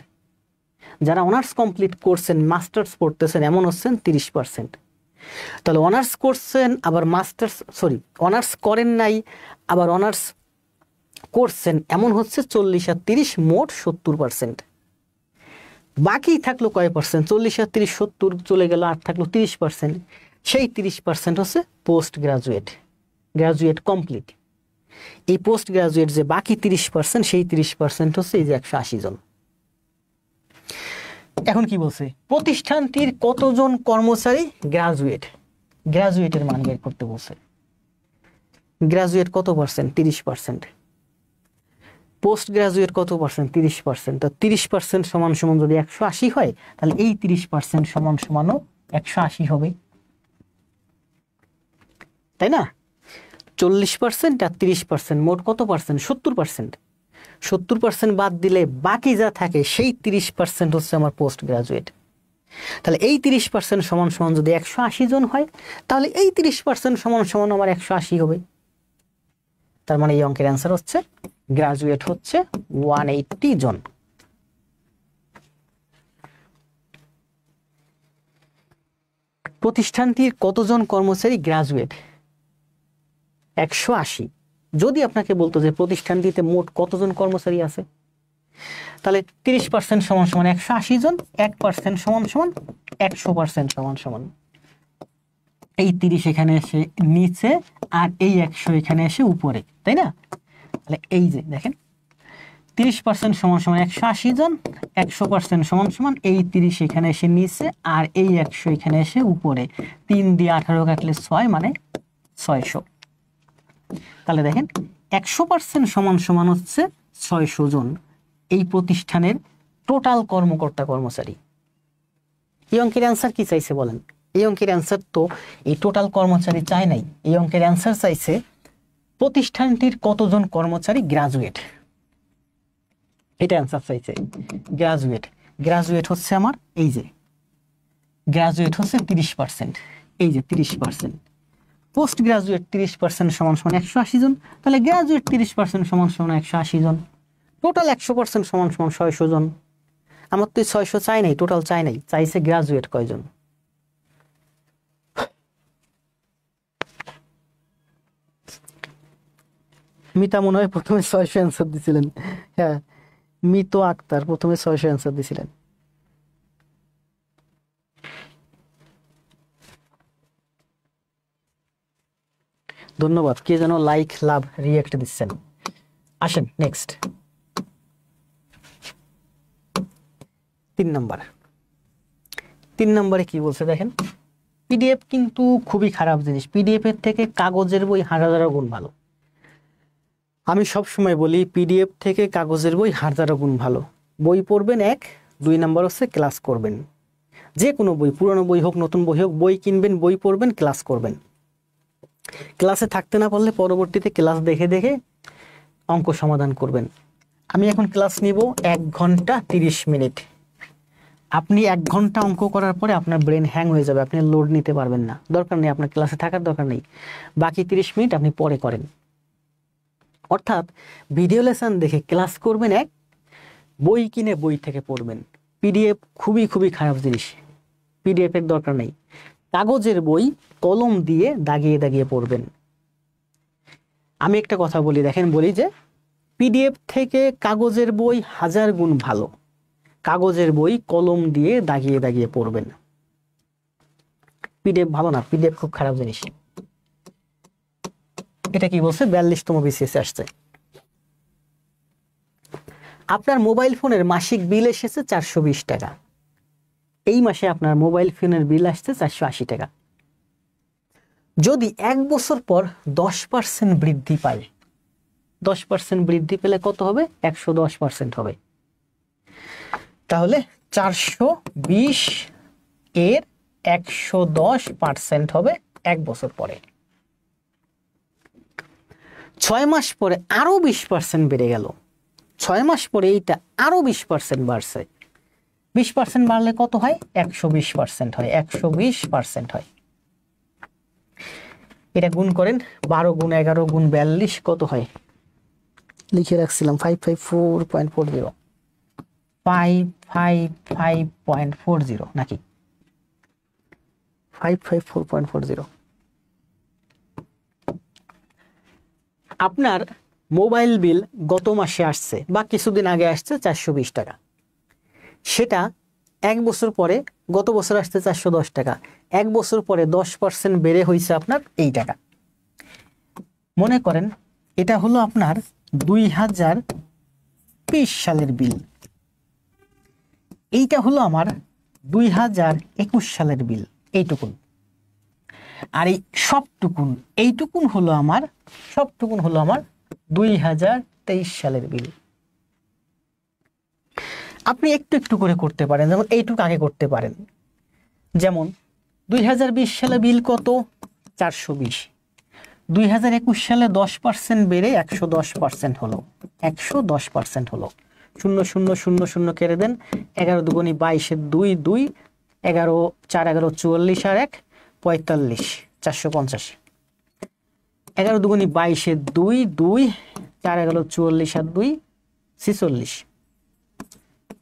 যারা অনার্স কমপ্লিট করছেন মাস্টার্স পড়তেছেন এমন হচ্ছেন 30%। তাহলে অনার্স করছেন আবার মাস্টার্স, অনার্স করেন নাই আবার অনার্স করছেন এমন হচ্ছে 40 আর 30, মোট 70%। বাকি থাকলো কয় পার্সেন্ট? 40 আর 30 70 চলে গেল, আর থাকলো 30%। সেই 30% হচ্ছে পোস্ট গ্রাজুয়েট, গ্রাজুয়েট কমপ্লিট। এই পোস্ট গ্রাজুয়েট যে বাকি 30%, সেই 30% হচ্ছে এই যে 180 জন। এখন কি বলছে, প্রতিষ্ঠানটির কতজন কর্মচারী গ্রাজুয়েট, গ্রাজুয়েটের মান বের করতে বলছে। গ্রাজুয়েট কত পার্সেন্ট? 30%। পোস্ট গ্রাজুয়েট কত পার্সেন্ট? 30%। তো 30% সমান সমান যদি 180 হয়, তাহলে এই 30% সমান সমানও 180 হবে, তাই না? 40% আর 30%, মোট কত পার্সেন্ট? 70%। 70% বাদ দিলে বাকি যা থাকে সেই 30% হচ্ছে আমার পোস্ট গ্রাজুয়েট। তাহলে এই 30% সমান সমান যদি 180 জন হয়, তাহলে এই 30% সমান সমান আমার 180 হবে। তার মানে এই অঙ্কের অ্যান্সার হচ্ছে গ্রাজুয়েট হচ্ছে 180 জন। প্রতিষ্ঠানটির কতজন কর্মচারী গ্রাজুয়েট? 180। যদি আপনাকে বলতো যে প্রতিষ্ঠানটিতে মোট কতজন কর্মচারী আছে, তাহলে 30% সমান সমান 180 জন, 1% সমান সমান 100% সমান সমান এই 30 এখানে এসে নিচে আর এই 100 এখানে এসে উপরে, তাই না? তাহলে এই যে দেখেন 30% সমান সমান 180 জন, 100% সমান সমান এই 30 এখানে এসে নিচে আর এই 100 এখানে এসে উপরে। 3 দিয়ে 18 কাটলে 6, মানে 600। তাহলে দেখেন 100% সমান সমান হচ্ছে 600 জন এই প্রতিষ্ঠানের টোটাল কর্মকর্তা কর্মচারী। এই অঙ্কের অ্যান্সার কি চাইছে বলেন? এই অঙ্কের অ্যান্সার তো এই টোটাল কর্মচারী চাই নাই, এই অঙ্কের অ্যান্সার চাইছে প্রতিষ্ঠানটির কতজন কর্মচারী গ্রাজুয়েট, এটা অ্যান্সার চাইছে। গ্রাজুয়েট, গ্রাজুয়েট হচ্ছে আমার এই যে গ্রাজুয়েট হচ্ছে 30%, এই যে 30%। পোস্ট গ্রাজুয়েট 30% সমান সমান 180 জন, তাহলে গ্রাজুয়েট 30% সমান সমান 180 জন। টোটাল 100% সমান সমান 600 জন। আমার তো 600 চাই নাই, টোটাল চাই নাই, চাইছে গ্রাজুয়েট কয়জন। মিতা মনে হয় প্রথমে 600 অ্যান্সার দিছিলেন। হ্যাঁ, মিত আক্তার প্রথমে 600 অ্যান্সার দিছিলেন। ধন্যবাদ, কে যেন লাইক লাভ রিয়েক্ট দিচ্ছেন। আসেন নেক্সট 3 নাম্বার। 3 নম্বরে কি বলছে দেখেন, পিডিএফ কিন্তু খুবই খারাপ জিনিস, পিডিএফ এর থেকে কাগজের বই হাজার গুণ ভালো। আমি সব সময় বলি পিডিএফ থেকে কাগজের বই হাজার গুণ ভালো। বই পড়বেন 1, 2 নাম্বার হচ্ছে ক্লাস করবেন। যে কোনো বই, পুরনো বই হোক নতুন বই হোক, বই কিনবেন, বই পড়বেন, ক্লাস করবেন। ক্লাসে থাকতে না পারলে পরবর্তীতে ক্লাস দেখে দেখে অঙ্ক সমাধান করবেন। আমি এখন ক্লাস নিব 1 ঘন্টা 30 মিনিট। আপনি 1 ঘন্টা অঙ্ক করার পরে আপনার ব্রেন হ্যাং হয়ে যাবে, আপনি লোড নিতে পারবেন না। দরকার নেই, আপনার ক্লাসে থাকার দরকার নেই। বাকি 30 মিনিট আপনি পরে করেন। অর্থাৎ ভিডিও লেসন দেখে ক্লাস করবেন 1, বই কিনে বই থেকে পড়বেন। পিডিএফ খুবই খুবই খারাপ জিনিস, পিডিএফ এর দরকার নেই। কাগজের বই কলম দিয়ে দাগিয়ে দাগিয়ে পড়বেন। আমি একটা কথা বলি, দেখেন বলি যে পিডিএফ থেকে কাগজের বই হাজার গুণ ভালো। কাগজের বই কলম দিয়ে দাগিয়ে দাগিয়ে পড়বেন। পিডিএফ ভালো না, পিডিএফ খুব খারাপ জিনিস। এটা কি বলছে? 42তম বিসিএস আসছে। আপনার মোবাইল ফোনের মাসিক বিল এসেছে 420 টাকা। এই মাসে আপনার মোবাইল ফোনের বিল আসছে 480 টাকা। যদি 1 বছর পর 10% বৃদ্ধি পায়, 10% বৃদ্ধি পেলে কত হবে? 110% হবে। তাহলে 420 এর 110% হবে 1 বছর পরে। 6 মাস পরে আরো 20% বেড়ে গেল, 6 মাস পরে এইটা আরো 20% বাড়ছে, 20% বাড়লে কত হয়? 120% হয়, 120% হয়। এটা গুণ করেন, 12 গুণ 11 গুণ 42 কত হয়? লিখে রাখছিলাম 554.40, 555.40 নাকি 554.40। আপনার মোবাইল বিল গত মাসে আসছে বা কিছুদিন আগে আসছে 420 টাকা, সেটা 1 বছর পরে, গত বছর আসছে 410 টাকা, 1 বছর পরে 10% বেড়ে হয়েছে আপনার এই টাকা। মনে করেন এটা হলো আপনার 2020 সালের বিল, এইটা হলো আমার 2021 সালের বিল, এইটুকুন। আর এই এইটুকুন হলো আমার 2023 সালের বিল। আপনি একটু একটু করে করতে পারেন, যেমন এইটুকু আগে করতে পারেন। যেমন 2020 সালে বিল কত? 420। 2021 সালে 10% বেড়ে 110% হলো, 110% হলো। 0 0 0 0 কেটে দেন, 11 দুগুণী 22 2 2, 11 4 11 44 আর 1 45, 450। 11 দুগুণী 22 2 2, 4 11 44 আর 2 46,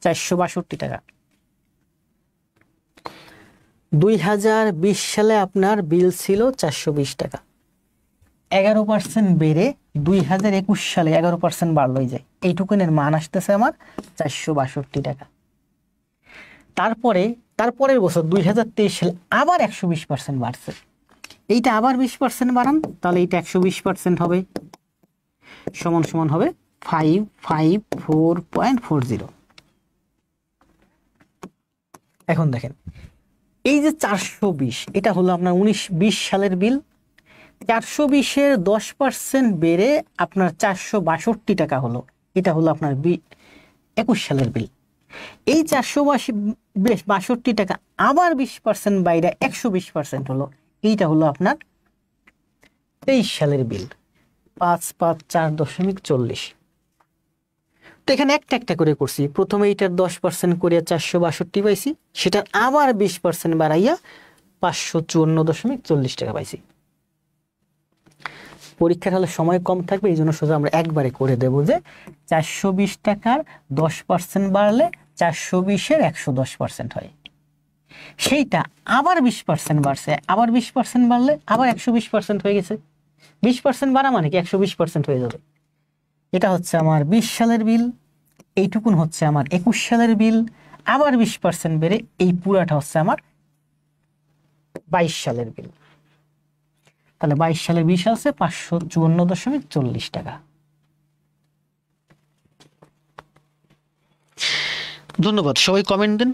462 টাকা। 2020 সালে আপনার বিল ছিল 420 টাকা, 11% বেড়ে 2021 সালে 11% বাড়লই যায়, এইটুকুনের মান আসতেছে আমার 462 টাকা। তারপরের বছর 2023 সালে আবার 120% বাড়ছে, এইটা আবার 20% বাড়ান, তাহলে এইটা 120% হবে, সমান সমান হবে 554.40। এখন দেখেন এই যে 420, এটা হলো আপনার 19-20 সালের বিল। 420-এর 10% বেড়ে আপনার 462 টাকা হলো, এটা হলো আপনার 21 সালের বিল। এই 462 টাকা আবার 20% বাইরে 120% হলো, এইটা হলো আপনার 23 সালের বিল, 554.40। তো এখানে একটা একটা করে করছি, প্রথমে এইটার 10% করে 462 পাইছি, সেটার আবার 20% বাড়াইয়া 554.40 টাকা পাইছি। পরীক্ষার হলে সময় কম থাকবে, এই জন্য সোজা আমরা একবারে করে দেব যে 420 টাকার 10% বাড়লে 420-এর 110% হয়, সেইটা আবার 20% বাড়ছে, আবার 20% বাড়লে আবার 120% হয়ে গেছে। 20% বাড়া মানে কি 120% হয়ে যাবে। এটা হচ্ছে আমার 20 সালের বিল, এইটুকুন হচ্ছে আমার 21 সালের বিল, আবার 20% বেড়ে এই পুরাটা হচ্ছে আমার 22 সালের বিল। তাহলে 22 সালে 20 আছে 554.40 টাকা। ধন্যবাদ, সবাই কমেন্ট দেন।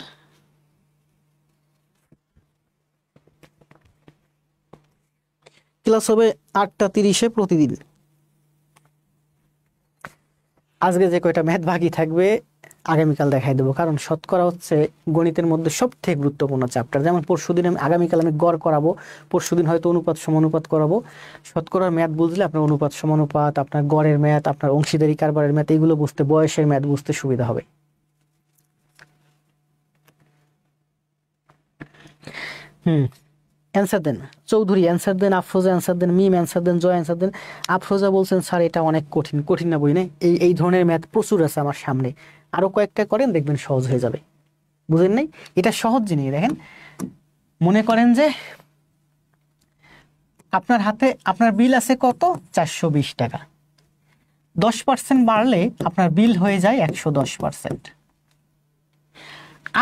ক্লাস হবে 8:30 প্রতিদিন। আজকে যে কয়টা ম্যাথ বাকি থাকবে আগামীকাল দেখাই দেবো, কারণ শতকরা হচ্ছে গণিতের মধ্যে সবথেকে গুরুত্বপূর্ণ চ্যাপ্টার। যেমন পরশুদিন আগামীকাল আমি গড় করাবো, পরশুদিন হয়তো অনুপাত সমানুপাত করাবো। শতকরার ম্যাথ বুঝলে আপনার অনুপাত সমানুপাত, আপনার গড়ের ম্যাথ, আপনার অংশীদারি কারবারের ম্যাথ, এইগুলো বুঝতে, বয়সের ম্যাথ বুঝতে সুবিধা হবে। অ্যান্সার দেন, চৌধুরী অ্যান্সার দেন, আফরোজা অ্যান্সার দেন, মিম অ্যান্সার দেন, জয় অ্যান্সার দেন। আফরোজা বলছেন স্যার এটা অনেক কঠিন। কঠিন না বই না, এই ধরনের ম্যাথ প্রচুর আছে আমার সামনে, আরো কয়েকটা করেন দেখবেন সহজ হয়ে যাবে। বুঝেন নাই? এটা সহজ জিনিস। দেখেন, মনে করেন যে আপনার হাতে আপনার বিল আছে কত? 420 টাকা। 10% বাড়লে আপনার বিল হয়ে যায় 110%,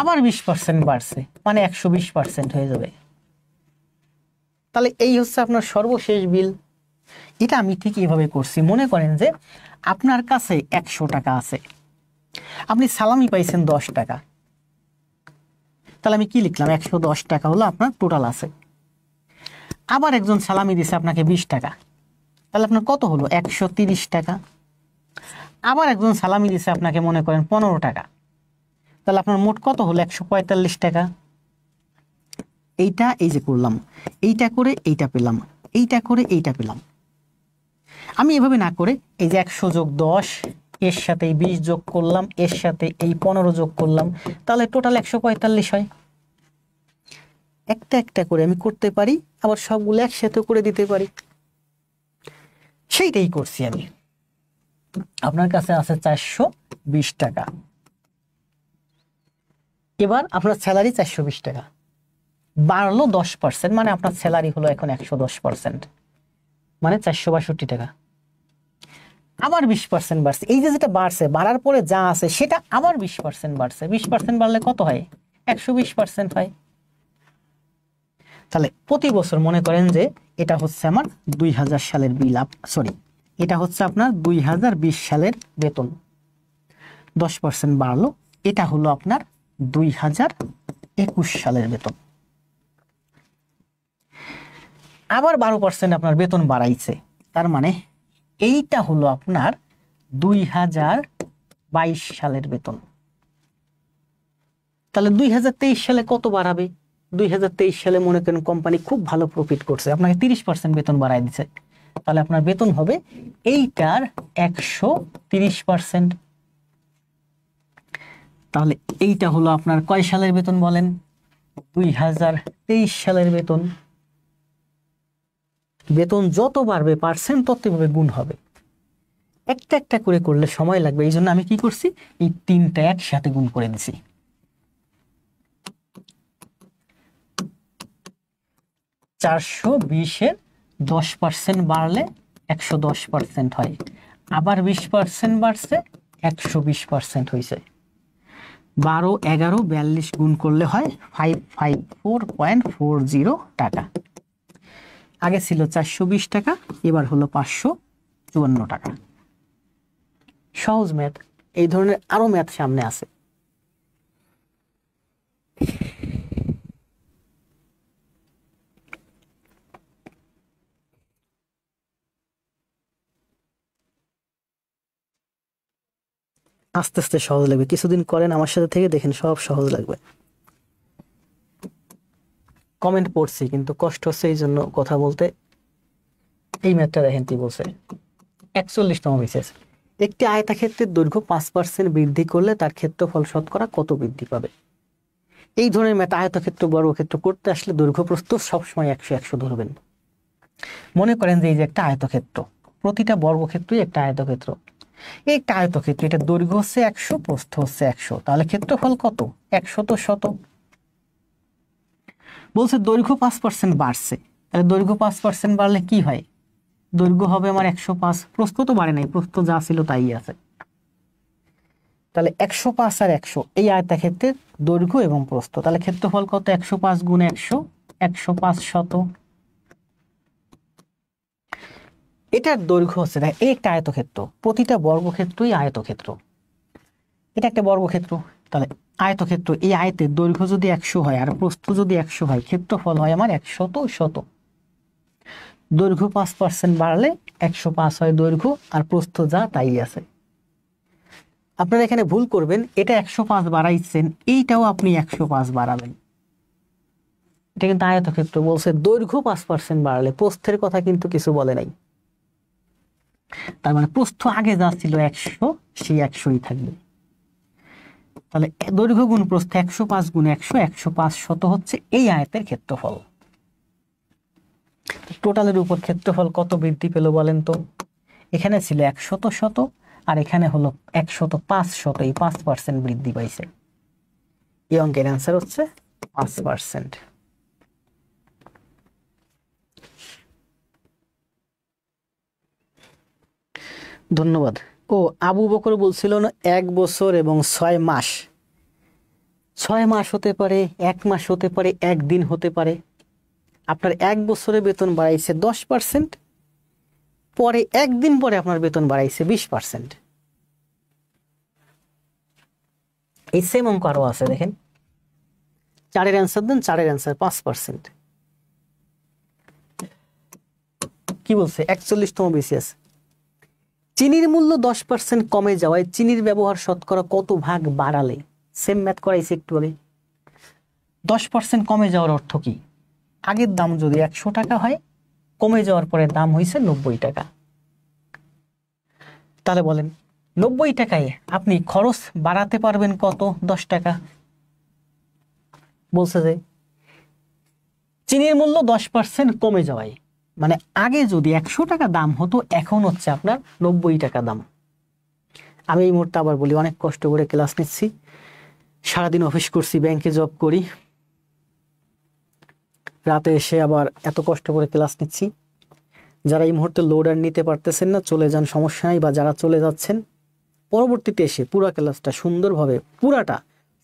আবার 20% বাড়ছে মানে 120% হয়ে যাবে। তাহলে এই হচ্ছে আপনার সর্বশেষ বিল। এটা আমি ঠিক এইভাবে করছি। মনে করেন যে আপনার কাছে 100 টাকা আছে, আপনি সালামি পাইছেন 10 টাকা, তাহলে আমি কি লিখলাম? 110 টাকা হলো আপনার টোটাল আছে। আবার একজন সালামি দিছে আপনাকে 20 টাকা, তাহলে আপনার কত হলো? 130 টাকা। আবার একজন সালামি দিছে আপনাকে মনে করেন 15 টাকা, তাহলে আপনার মোট কত হলো? 145 টাকা। এইটা এই যে করলাম, এইটা করে এইটা পেলাম, এইটা করে এইটা পেলাম। আমি এভাবে না করে এই যে 100 যোগ 10 এর সাথে এই 20 যোগ করলাম, এর সাথে এই 15 যোগ করলাম, তাহলে টোটাল 145 হয়। একটা একটা করে আমি করতে পারি, আবার সবগুলো একসাথে করে দিতে পারি। সেইটাই করছি আমি। আপনার কাছে আছে 420 টাকা। এবার আপনার স্যালারি 420 টাকা, বাড়লো 10%, মানে আপনার স্যালারি হলো এখন 110%, মানে 462 টাকা। আবার 20% বাড়ছে। এই যে যেটা বাড়ছে, বাড়ার পরে যা আছে সেটা আবার 20% বাড়ছে। 20% বাড়লে কত হয়? 120% হয়। তাহলে প্রতি বছর মনে করেন যে এটা হচ্ছে আমার 2000 সালের বিল, সরি, এটা হচ্ছে আপনার 2020 সালের বেতন, 10% বাড়লো। এটা হলো আপনার 2021 সালের বেতন। আবার 12% আপনার বেতন বাড়াইছে, তার মানে এইটা হলো আপনার 2022 সালের বেতন। তাহলে 2023 সালে কত বাড়াবে? 2023 সালে মনে করেন কোম্পানি খুব ভালো প্রফিট করছে, আপনাকে 30% বেতন বাড়াই দিচ্ছে, তাহলে আপনার বেতন হবে এইটার 130%। তাহলে এইটা হলো আপনার কয় সালের বেতন বলেন? 2023 সালের বেতন। বেতন যত বাড়বে পার্সেন্ট ততভাবে গুণ হবে। একটা একটা করে করলে সময় লাগবে, এই জন্য আমি কি করছি, এই তিনটা একসাথে গুণ করে দিছি। চারশো 20-এর 10% বাড়লে 110% হয়, আবার 20% বাড়ছে 120% হয়েছে। 12, 11, 42 গুণ করলে হয় 554.40 টাকা। আগে ছিল 420 টাকা, এবার হলো 554 টাকা। সহজ ম্যাথ। এই ধরনের আরো ম্যাথ সামনে আছে। আস্তে আস্তে সহজ লাগবে, কিছুদিন করেন আমার সাথে থেকে দেখেন, সব সহজ লাগবে। কমেন্ট পড়ছি কিন্তু কষ্ট হচ্ছে এই জন্য কথা বলতে। এই ম্যাথটা দেখেন কি বলছে, 41তম বিশেষ। একটি আয়তাক্ষেত্রের দৈর্ঘ্য 5% বৃদ্ধি করলে তার ক্ষেত্রফল শতকরা কত বৃদ্ধি পাবে? এই ধরনের ম্যাথ আয়তক্ষেত্র বর্গক্ষেত্র করতে আসলে দৈর্ঘ্য প্রস্থ সবসময় 100 ধরবেন। মনে করেন যে এই যে একটা আয়তক্ষেত্র, প্রতিটা বর্গক্ষেত্রই একটা আয়তক্ষেত্র। এই একটা আয়তক্ষেত্র, এটা দৈর্ঘ্য হচ্ছে 100, প্রস্থ হচ্ছে 100, তাহলে ক্ষেত্রফল কত? 100 বলছে দৈর্ঘ্য 5% বাড়ছে, তাহলে দৈর্ঘ্য 5% বাড়লে কি হয়? দৈর্ঘ্য হবে আমার 105, প্রস্থ তো বাড়ে নাই, প্রস্থ যা ছিল তাই আছে। তাহলে 105 আর 100 এই আয়তক্ষেত্রের দৈর্ঘ্য এবং প্রস্থ, তাহলে ক্ষেত্রফল কত? 105 গুণ 100, 105 শত। এটার দৈর্ঘ্য হচ্ছে, দেখ এই একটা আয়তক্ষেত্র, প্রতিটা বর্গক্ষেত্রই আয়তক্ষেত্র, এটা একটা বর্গক্ষেত্র। তাহলে আয়তক্ষেত্র, এই আয়তের দৈর্ঘ্য যদি 100 হয় আর প্রস্থ যদি 100 হয়, ক্ষেত্রফল হয় আমার 100 দৈর্ঘ্য 5% বাড়লে 105 হয় দৈর্ঘ্য, আর প্রস্থ যা তাই আছে। আপনারা এখানে ভুল করবেন, এটা 105 বাড়াইছেন, এইটাও আপনি 105 বাড়াবেন। এটা কিন্তু আয়তক্ষেত্র, বলছে দৈর্ঘ্য 5% বাড়লে, প্রস্থের কথা কিন্তু কিছু বলে নাই। তার মানে প্রস্থ আগে যা ছিল 100, সেই 100ই থাকবে। তাহলে দৈর্ঘ্য গুণ প্রস্থ 105 গুণ 100, 105 শত হচ্ছে এই আয়তের ক্ষেত্রফল। টোটালের উপর ক্ষেত্রফল কত বৃদ্ধি পেল বলেন তো? এখানে ছিল 100 আর এখানে হলো 105, এই 5% বৃদ্ধি পাইছে। এই অঙ্কের অ্যান্সার হচ্ছে 5%। ধন্যবাদ। ও আবু বকর বলছিল না 1 বছর এবং 6 মাস। 6 মাস হতে পারে, 1 মাস হতে পারে, 1 দিন হতে পারে। আপনার 1 বছরে বেতন বাড়াইছে 10%, পরে 1 দিন পরে আপনার বেতন বাড়াইছে 20%। এই সেম অঙ্ক আরো আছে, দেখেন 4-এর অ্যান্সার দেন, 4-এর অ্যান্সার 5%। কি বলছে? 41তম বিসিএস। চিনির মূল্য 10% কমে যাওয়ায় চিনির ব্যবহার শতকরা কত ভাগ বাড়ালে? সেম ম্যাথ করাইছে একটু আগে। 10% কমে যাওয়ার অর্থ কি? আগের দাম যদি 100 টাকা হয়, কমে যাওয়ার পরে দাম হয়েছে 90 টাকা। তাহলে বলেন 90 টাকায় আপনি খরচ বাড়াতে পারবেন কত? 10 টাকা। বলছে যে চিনির মূল্য 10% কমে যাওয়ায়, মানে আগে যদি 100 টাকা দাম হতো এখন হচ্ছে আপনার 90 টাকা দাম। আমি এই মুহূর্তে আবার বলি, অনেক কষ্ট করে ক্লাস নিচ্ছি, সারাদিন অফিস করছি, ব্যাংকে জব করি, রাতে এসে আবার এত কষ্ট করে ক্লাস নিচ্ছি। যারা এই মুহূর্তে লোড আর নিতে পারতেছেন না চলে যান, সমস্যা নাই, বা যারা চলে যাচ্ছেন পরবর্তীতে এসে পুরো ক্লাসটা সুন্দরভাবে পুরাটা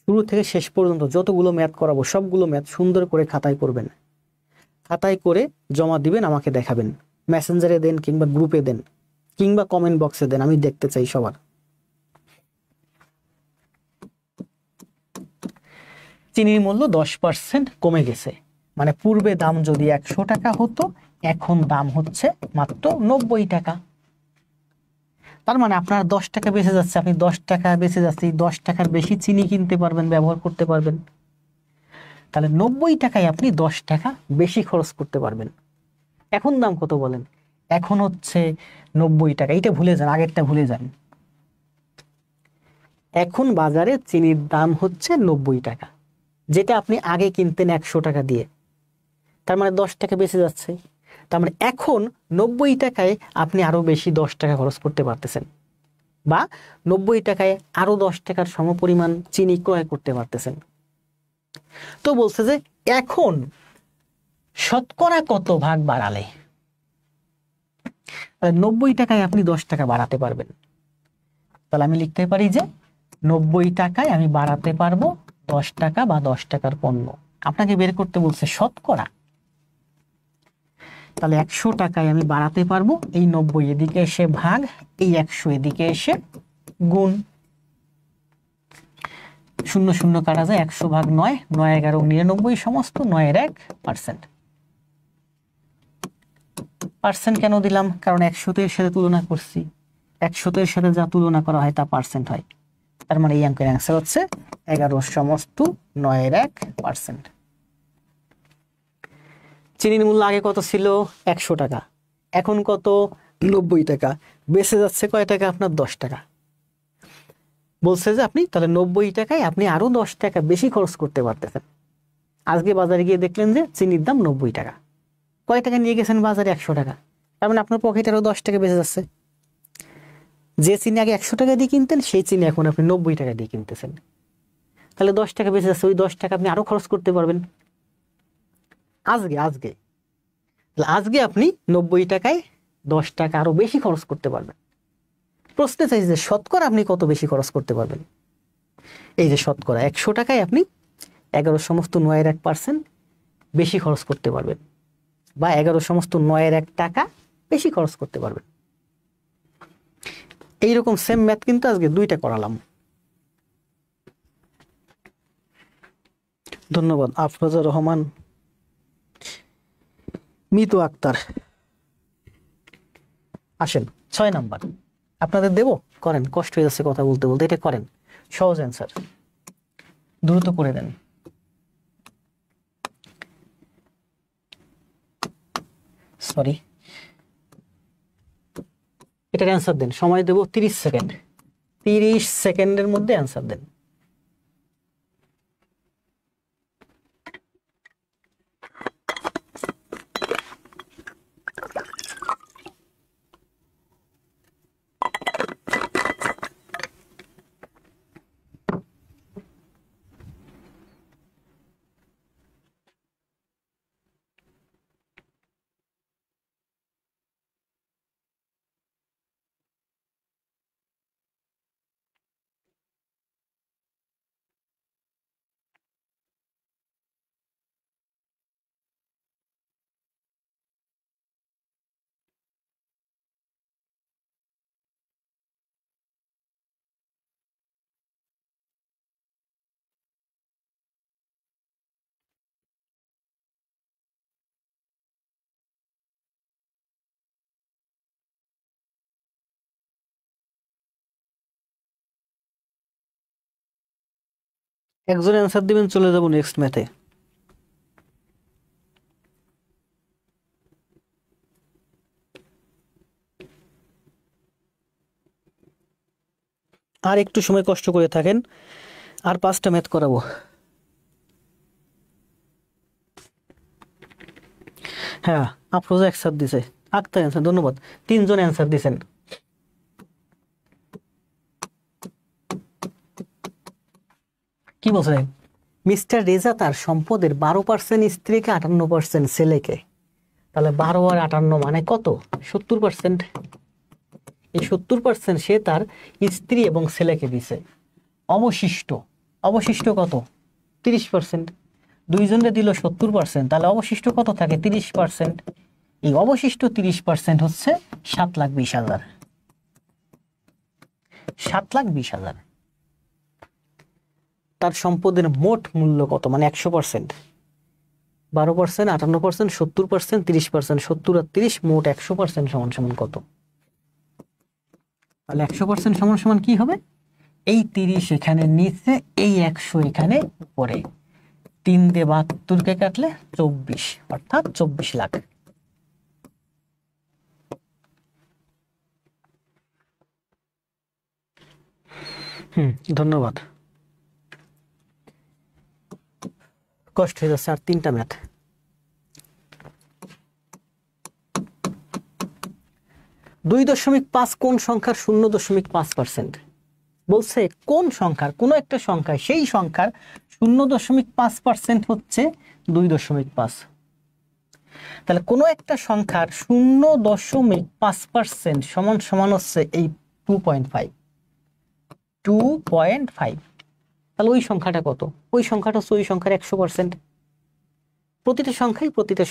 শুরু থেকে শেষ পর্যন্ত যতগুলো ম্যাথ করাবো সবগুলো ম্যাথ সুন্দর করে খাতায় করবেন, খাতায় করে জমা দিবেন, আমাকে দেখাবেন, মেসেঞ্জারে দেন কিংবা গ্রুপে দেন কিংবা কমেন্ট বক্সে দেন, আমি দেখতে চাই সবার। চিনির মূল্য 10% কমে গেছে, মানে পূর্বে দাম যদি 100 টাকা হতো এখন দাম হচ্ছে মাত্র 90 টাকা। তার মানে আপনার 10 টাকা বেঁচে যাচ্ছে, আপনি 10 টাকা বেঁচে যাচ্ছে, 10 টাকার বেশি চিনি কিনতে পারবেন, ব্যবহার করতে পারবেন। তাহলে 90 টাকায় আপনি 10 টাকা বেশি খরচ করতে পারবেন। এখন দাম কত বলেন? এখন হচ্ছে 90 টাকা। এইটা ভুলে যান, আগেরটা ভুলে যান। এখন বাজারে চিনির দাম হচ্ছে 90 টাকা, যেটা আপনি আগে কিনতেন 100 টাকা দিয়ে। তার মানে 10 টাকা বেঁচে যাচ্ছে। তার মানে এখন 90 টাকায় আপনি আরো বেশি 10 টাকা খরচ করতে পারতেছেন, বা 90 টাকায় আরো 10 টাকার সমপরিমাণ চিনি ক্রয় করতে পারতেছেন। তো বলছে যে এখন শতকরা কত ভাগ বাড়ালে 90 টাকায় আপনি 10 টাকা বাড়াতে পারবেন। তাহলে আমি লিখতে পারি যে 90 টাকায় আমি বাড়াতে পারবো 10 টাকা বা 10 টাকার পণ্য। আপনাকে বের করতে বলছে শতকরা। তাহলে 100 টাকায় আমি বাড়াতে পারবো, এই 90 এদিকে এসে ভাগ, এই 100 এদিকে এসে গুণ। 0 0 কাটা যায়, 100 ভাগ 9, 9 11 99 সমস্ত 9 এর 1%। পার্সেন্ট কেন দিলাম? কারণ 100 এর সাথে তুলনা করছি, 100 এর সাথে যা তুলনা করা হয় তা পার্সেন্ট হয়। তার মানে এই অঙ্কের অ্যান্সার হচ্ছে 11 সমস্ত 9 এর 1%। চিনির মূল্য আগে কত ছিল? 100 টাকা, এখন কত? 90 টাকা। বেঁচে যাচ্ছে কয় টাকা আপনার? 10 টাকা। বলছে যে আপনি তাহলে 90 টাকায় আপনি আরো 10 টাকা বেশি খরচ করতে পারতেছেন। আজকে বাজারে গিয়ে দেখলেন যে চিনির দাম 90 টাকা, কয় টাকা নিয়ে গেছেন বাজারে? 100 টাকা। তার মানে আপনার পকেটে আরো 10 টাকা বেঁচে যাচ্ছে। যে চিনি আগে 100 টাকা দিয়ে কিনতেন সেই চিনি এখন আপনি 90 টাকা দিয়ে কিনতেছেন। তাহলে 10 টাকা বেঁচে যাচ্ছে, ওই 10 টাকা আপনি আরো খরচ করতে পারবেন আজকে। আজকে আপনি 90 টাকায় 10 টাকা আরো বেশি খরচ করতে পারবেন। প্রশ্নে চাইছে যে শতকরা আপনি কত বেশি খরচ করতে পারবেন। এই যে শতকরা 100 টাকায় আপনি 11 সমস্ত 9 এর 1% বেশি খরচ করতে পারবেন, বা 11 সমস্ত 9 এর 1 টাকা বেশি খরচ করতে পারবেন। এইরকম সেম ম্যাথ কিন্তু আজকে 2টা করালাম। ধন্যবাদ আফরোজা রহমান, মিতু আক্তার। আসেন 6 নাম্বার আপনাদের দেব, করেন। কষ্ট হয়ে যাচ্ছে কথা বলতে বলতে, এটা করেন, সহজ অ্যান্সার, দ্রুত করে দেন। সরি, এটার অ্যান্সার দেন। সময় দেব 30 সেকেন্ড। 30 সেকেন্ডের মধ্যে অ্যান্সার দেন। একজন অ্যান্সার দিবেন, চলে যাব নেক্সট ম্যাথে। আর একটু সময় কষ্ট করে থাকেন, আর 5টা ম্যাথ করাবো। হ্যাঁ, আফরোজা অ্যান্সার দিছে, আক্তার অ্যান্সার, ধন্যবাদ। 3জন অ্যান্সার দিছেন। কি বলছে? মিস্টার রেজা তার সম্পদের 12% স্ত্রীকে, 58% ছেলেকে। তাহলে 12 আর 58 মানে কত? 70%। এই 70% সে তার স্ত্রী এবং ছেলেকে দিছে। অবশিষ্ট কত? 30%। দুইজনে দিল 70%, তাহলে অবশিষ্ট কত থাকে? 30%। এই অবশিষ্ট 30% হচ্ছে 7,20,000। 7,20,000। তার সম্পদের মোট মূল্য কত? মানে 100%। 12%, 58%, 70%, 30%। 70 আর 30 মোট 100% সমান সমান কত? তাহলে 100% সমান সমান কি হবে? এই 30 এখানে নিচে, এই 100 এখানে উপরে। 3 দিয়ে 72কে কাটলে 24, অর্থাৎ 24 লাখ। ধন্যবাদ। কষ্ট হয়ে যাচ্ছে, আর 3টা ম্যাথ। দুই 2.5 কোন সংখ্যার 0.5%? বলছে কোন সংখ্যার, কোন একটা সংখ্যায়, সেই সংখ্যার 0.5% হচ্ছে 2.5। তাহলে কোন একটা সংখ্যার 0.5% সমান সমান হচ্ছে এই 2.5। তাহলে ওই সংখ্যাটা কত? ওই সংখ্যাটা হচ্ছে ওই সংখ্যার 100%। প্রতিটা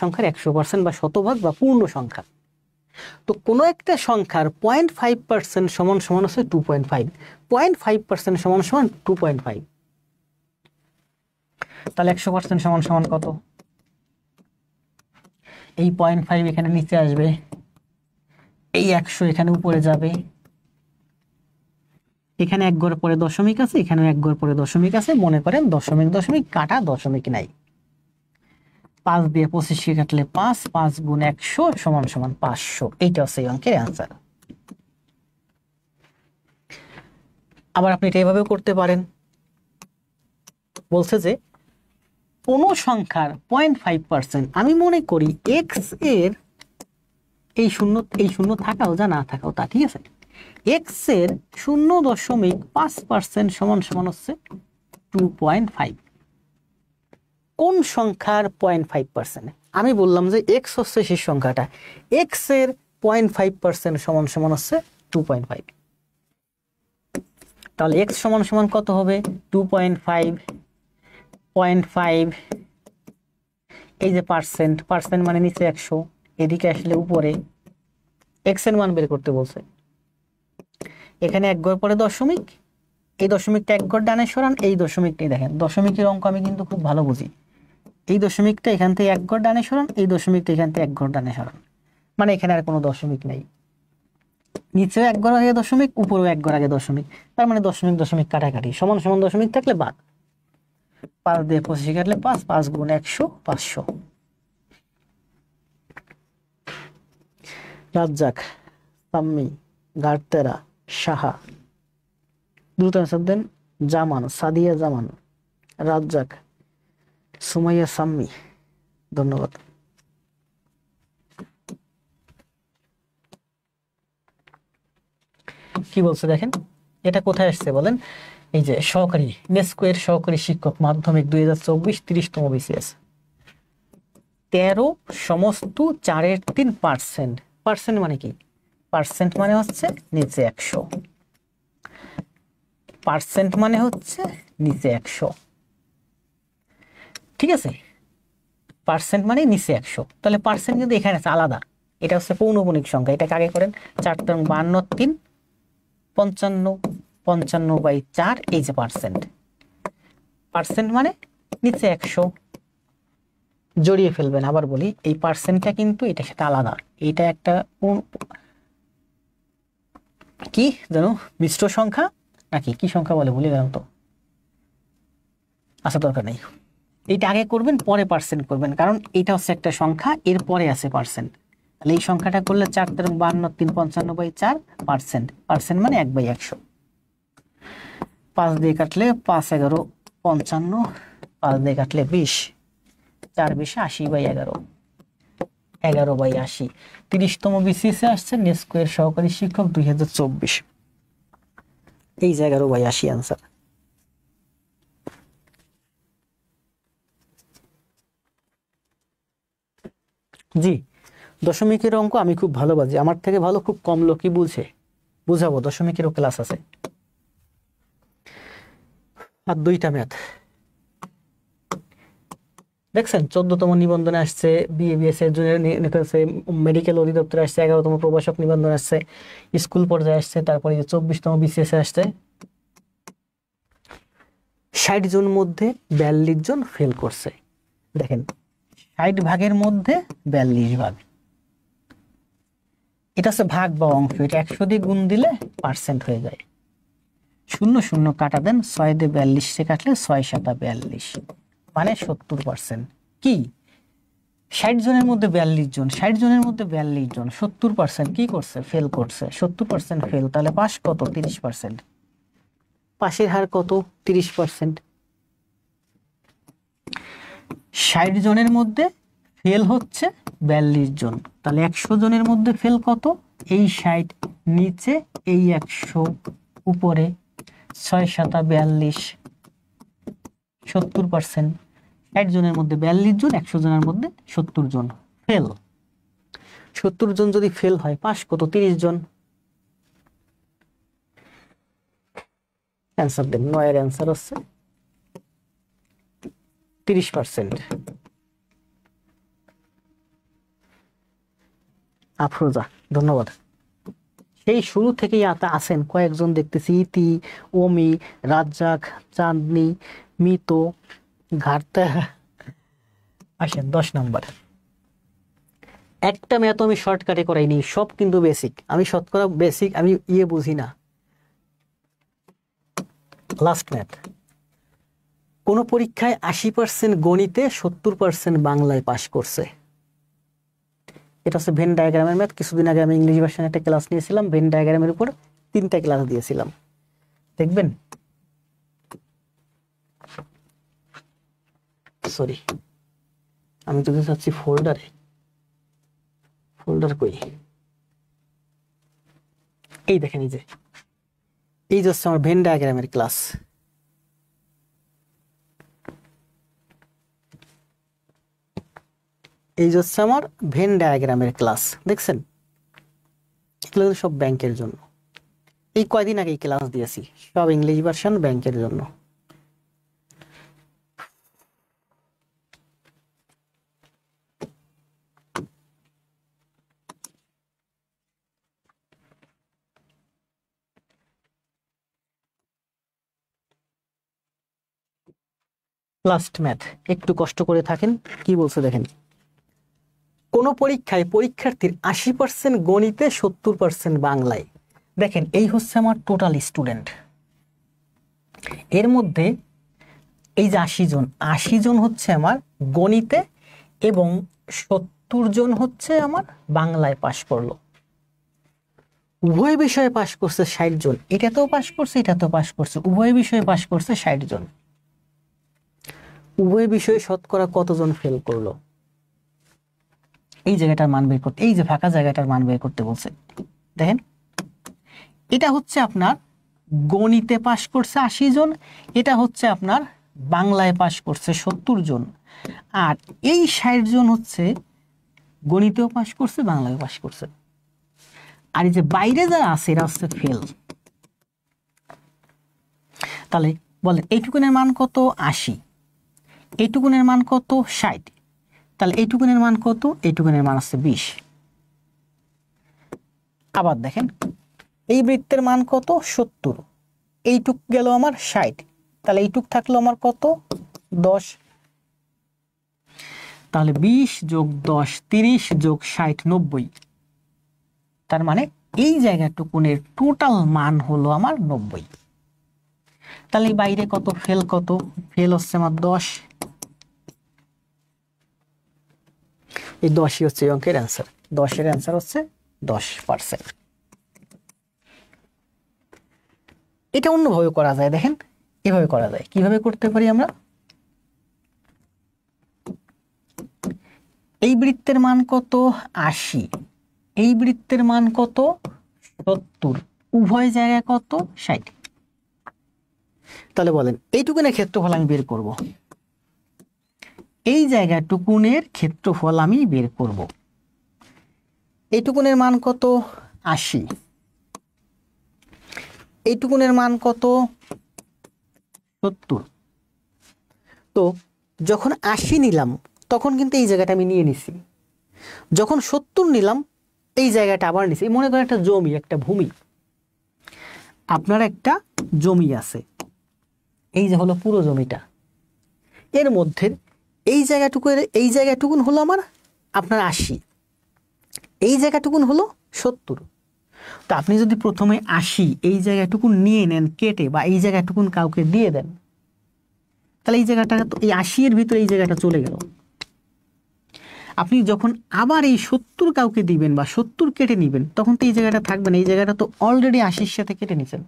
সংখ্যার 100% বা শতভাগ বা পূর্ণ সংখ্যা। তো কোনো একটা সংখ্যার 0.5% সমান সমান হচ্ছে 2.5। 0.5% সমান সমান 2.5। তাহলে 100% সমান সমান কত? এই 0.5 এখানে নিচে আসবে, এই 100 এখানে উপরে যাবে। এখানে 1 ঘর পরে দশমিক আছে, এখানেও 1 ঘর পরে দশমিক আছে। মনে করেন দশমিক কাটা, দশমিক নাই। 5 দিয়ে 25কে কাটলে 5, 5 গুণ 100 সমান সমান 500। এইটা হচ্ছে এই অঙ্কের অ্যান্সার। আবার আপনি এটা এভাবেও করতে পারেন। বলছে যে কোন সংখ্যার 0.5%, আমি মনে করি x এর এই শূন্য থাকাও যা না থাকাও তা, ঠিক আছে। x এর 0.5% সমান সমান হচ্ছে 2.5। কোন সংখ্যার 0.5%? আমি বললাম যে x হচ্ছে সেই সংখ্যাটা, x এর 0.5% সমান সমান হচ্ছে 2.5। তাহলে x সমান সমান কত হবে? 2.5, 0.5, এই যে পার্সেন্ট মানে নিচে 100, এদিকে আসলে উপরে। x এর মান বের করতে বলছে। এখানে 1 ঘর পরে দশমিক, এই দশমিকটা 1 ঘর ডানে সরান। এই দশমিকটাই দেখেন, দশমিকের অঙ্ক আমি কিন্তু খুব ভালো বুঝি। এই দশমিকটা এখান থেকে 1 ঘর ডানে সরান, এই দশমিকটা এখান থেকে 1 ঘর ডানে সরান। মানে এখানে আর কোনো দশমিক নাই। নিচেও 1 ঘর আগে দশমিক, উপরেও 1 ঘর আগে দশমিক। তার মানে দশমিক কাটাকাটি, সমান সমান দশমিক থাকলে বাদ। 5 দিয়ে 25 কাটলে 5, 5 গুণ 100, 500। রাজ্জাক, সাম্মি, গার্তেরা, সাহা, দ্রুত অ্যান্সার দেন। জামান, সাদিয়া জামান, রাজ্জাক, সুমাইয়া, সাম্মি, ধন্যবাদ। কি বলছে দেখেন, এটা কোথায় আসছে বলেন? এই যে সহকারী নেস্কোয়ের সহকারী শিক্ষক মাধ্যমিক 2024, 30তম BCS। 13 সমস্ত 4 এর 3%। পার্সেন্ট মানে কি? পার্সেন্ট মানে হচ্ছে নিচে 100। পার্সেন্ট মানে হচ্ছে নিচে 100, ঠিক আছে। পার্সেন্ট মানে নিচে 100। তাহলে পার্সেন্ট কিন্তু এখানে আছে আলাদা। এটা হচ্ছে পৌনঃপুনিক সংখ্যা। এটাকে আগে করেন 4 × 52, 3, 55, 55/4, এই যে পার্সেন্ট। পার্সেন্ট মানে নিচে 100। জড়িয়ে ফেলবেন। আবার বলি, এই পার্সেন্টটা কিন্তু এটা সেটা আলাদা। এটা একটা কি জানো, মিশ্র সংখ্যা নাকি কি সংখ্যা বলে ভুলে গেলাম তো, আচ্ছা দরকার নেই। এইটা আগে করবেন, পরে পার্সেন্ট করবেন, কারণ এটা হচ্ছে একটা সংখ্যা, এর পরে আছে পার্সেন্ট। তাহলে এই সংখ্যাটা করলে 4 × 52, 3, 55/4 পার্সেন্ট। পার্সেন্ট মানে 1/100। 5 দিয়ে কাটলে 5 11 55, 5 দিয়ে কাটলে 20, 4 20 80/11, 11/80। 30তম বিসিএস আসছে নেস্কোয়ের সহকারী শিক্ষক 2024। এই যে 11/80 आंसर। জি, দশমিকের অঙ্ক আমি খুব ভালো বাজি, আমার থেকে ভালো খুব কম লোকই বুঝাবো। দশমিকেরও ক্লাস আছে। আর 2টা ম্যাথ দেখছেন। 14তম নিবন্ধনে আসছে বিএবিএস এর জন্য, মেডিকেল অধিদপ্তরে আসছে। 11তম প্রভাষক নিবন্ধন আসছে, স্কুল পর্যায়ে আসছে। তারপরে 24তম বিসিএস এ আসছে। 60 জন মধ্যে 42 জন ফেল করছে। দেখেন 60 ভাগের মধ্যে 42 ভাগ, এটা হচ্ছে ভাগ বা অংশ। এটা 100 দিয়ে গুণ দিলে পার্সেন্ট হয়ে যায়। 0 0 কাটা দেন, 6 দিয়ে 42 সে কাটলে 6 7 42, মানে 70%। কি 60 জনের মধ্যে 42 জন, 60 জনের মধ্যে 42 জন, 70% কি করছে? ফেল করছে। 70% ফেল, তাহলে পাস কত? 30%। পাশের হার কত? 30%। 60 জনের মধ্যে ফেল হচ্ছে 42 জন, তাহলে 100 জনের মধ্যে ফেল কত? এই 60 নিচে, এই 100 উপরে, 6 7 42, 70%। 60 জনের মধ্যে 42 জন, 100 জনের মধ্যে 70 জন ফেল। 70 জন যদি ফেল হয়, পাস কত? 30 জন। অ্যান্সার দেন। 9 এর অ্যান্সার হচ্ছে 30%। আফরোজা, ধন্যবাদ। সেই শুরু থেকেই আছেন কয়েকজন দেখতেছি, ইতি, ওমি, রাজ্জাক, চাঁদনি, মিতো, ঘাটতা। আসেন 10 নাম্বার। একটা ম্যাথ আমি শর্টকাটে করাইনি, সব কিন্তু বেসিক। আমি শতকরা বেসিক আমি বুঝি না। Last math. কোন পরীক্ষায় 80% গণিতে, 70% বাংলায় পাস করছে? এটা হচ্ছে ভেন ডায়াগ্রামের ম্যাথ। কিছুদিন আগে আমি ইংলিশ ভার্সনে একটা ক্লাস নিয়েছিলাম, ভেন ডায়াগ্রামের উপর 3টা ক্লাস দিয়েছিলাম, দেখবেন। সরি, আমি তো চাচ্ছি ফোল্ডার কই? এই দেখেন, এই যে হচ্ছে আমার ভেন ডায়াগ্রামের ক্লাস। এই যে হচ্ছে আমার ভেন ডায়াগ্রামের ক্লাস, দেখছেন? এগুলো সব ব্যাংকের জন্য। এই কয়দিন আগে ক্লাস দিয়েছি, সব ইংলিশ ভার্সন ব্যাংকের জন্য। লাস্ট ম্যাথ, একটু কষ্ট করে থাকেন। কি বলছে দেখেন। কোন পরীক্ষায় পরীক্ষার্থীর 80% গণিতে, 70% বাংলায়। দেখেন এই হচ্ছে আমার টোটাল স্টুডেন্ট। এর মধ্যে এই যে 80 জন হচ্ছে আমার গণিতে, এবং 70 জন হচ্ছে আমার বাংলায় পাশ করলো। উভয় বিষয়ে পাশ করছে 60 জন। এটাতেও পাশ করছে, এটাতেও পাশ করছে, উভয় বিষয়ে পাশ করছে 60 জন। উভয় বিষয়ে শতকরা কতজন ফেল করলো? এই জায়গাটার মান বের করতে, এই যে ফাঁকা জায়গাটার মান বের করতে বলছে। দেখেন এটা হচ্ছে আপনার গণিতে পাশ করছে 80 জন, এটা হচ্ছে আপনার বাংলায় পাশ করছে 70 জন, আর এই 60 জন হচ্ছে গণিতেও পাশ করছে, বাংলায় পাশ করছে। আর এই যে বাইরে যারা আছে এরা হচ্ছে ফেল। তাহলে বলেন এইটুকুনের মান কত? 80। এইটুকুনের মান কত? 60। তাহলে এইটুকুনের মান কত? এইটুকুনের মান হচ্ছে 20। আবার দেখেন এই বৃত্তের মান কত? 70। এইটুক গেল আমার 60, তাহলে এইটুক থাকলো আমার কত? 10। তাহলে 20 যোগ 10 30 যোগ 60 90। তার মানে এই জায়গাটুকুনের টোটাল মান হলো আমার 90। তাহলে বাইরে কত? ফেল কত? ফেল হচ্ছে আমার 10। এই 10ই হচ্ছে এই অঙ্কের অ্যান্সার। 10 এর অ্যান্সার হচ্ছে 10%। এটা অন্যভাবে করা যায়, দেখেন এভাবে করা যায়। কিভাবে করতে পারি আমরা? এই বৃত্তের মান কত? 80। এই বৃত্তের মান কত? 70। উভয় জায়গায় কত? 60। তাহলে বলেন এইটুকুনের ক্ষেত্রফল আমি বের করব, এই জায়গাটুকুনের ক্ষেত্রফল আমি বের করব। এইটুকুনের মান কত? 80। এইটুকুনের মান কত? 70। তো যখন 80 নিলাম তখন কিন্তু এই জায়গাটা আমি নিয়ে নিছি, যখন 70 নিলাম এই জায়গাটা আবার নিছি। মনে করেন একটা জমি, একটা ভূমি, আপনার একটা জমি আছে, এই যে হলো পুরো জমিটা, এর মধ্যে এই জায়গাটুকুন হলো আমার আপনার 80, এই জায়গাটুকুন হলো 70। তো আপনি যদি প্রথমে 80 এই জায়গাটুকুন নিয়ে নেন কেটে, বা এই জায়গাটুকুন কাউকে দিয়ে দেন, তাহলে এই জায়গাটা, এই 80 এর ভিতরে এই জায়গাটা চলে গেল। আপনি যখন আবার এই 70 কাউকে দিবেন বা 70 কেটে নিবেন, তখন তো এই জায়গাটা থাকবে না, এই জায়গাটা তো অলরেডি 80-র সাথে কেটে নিছেন।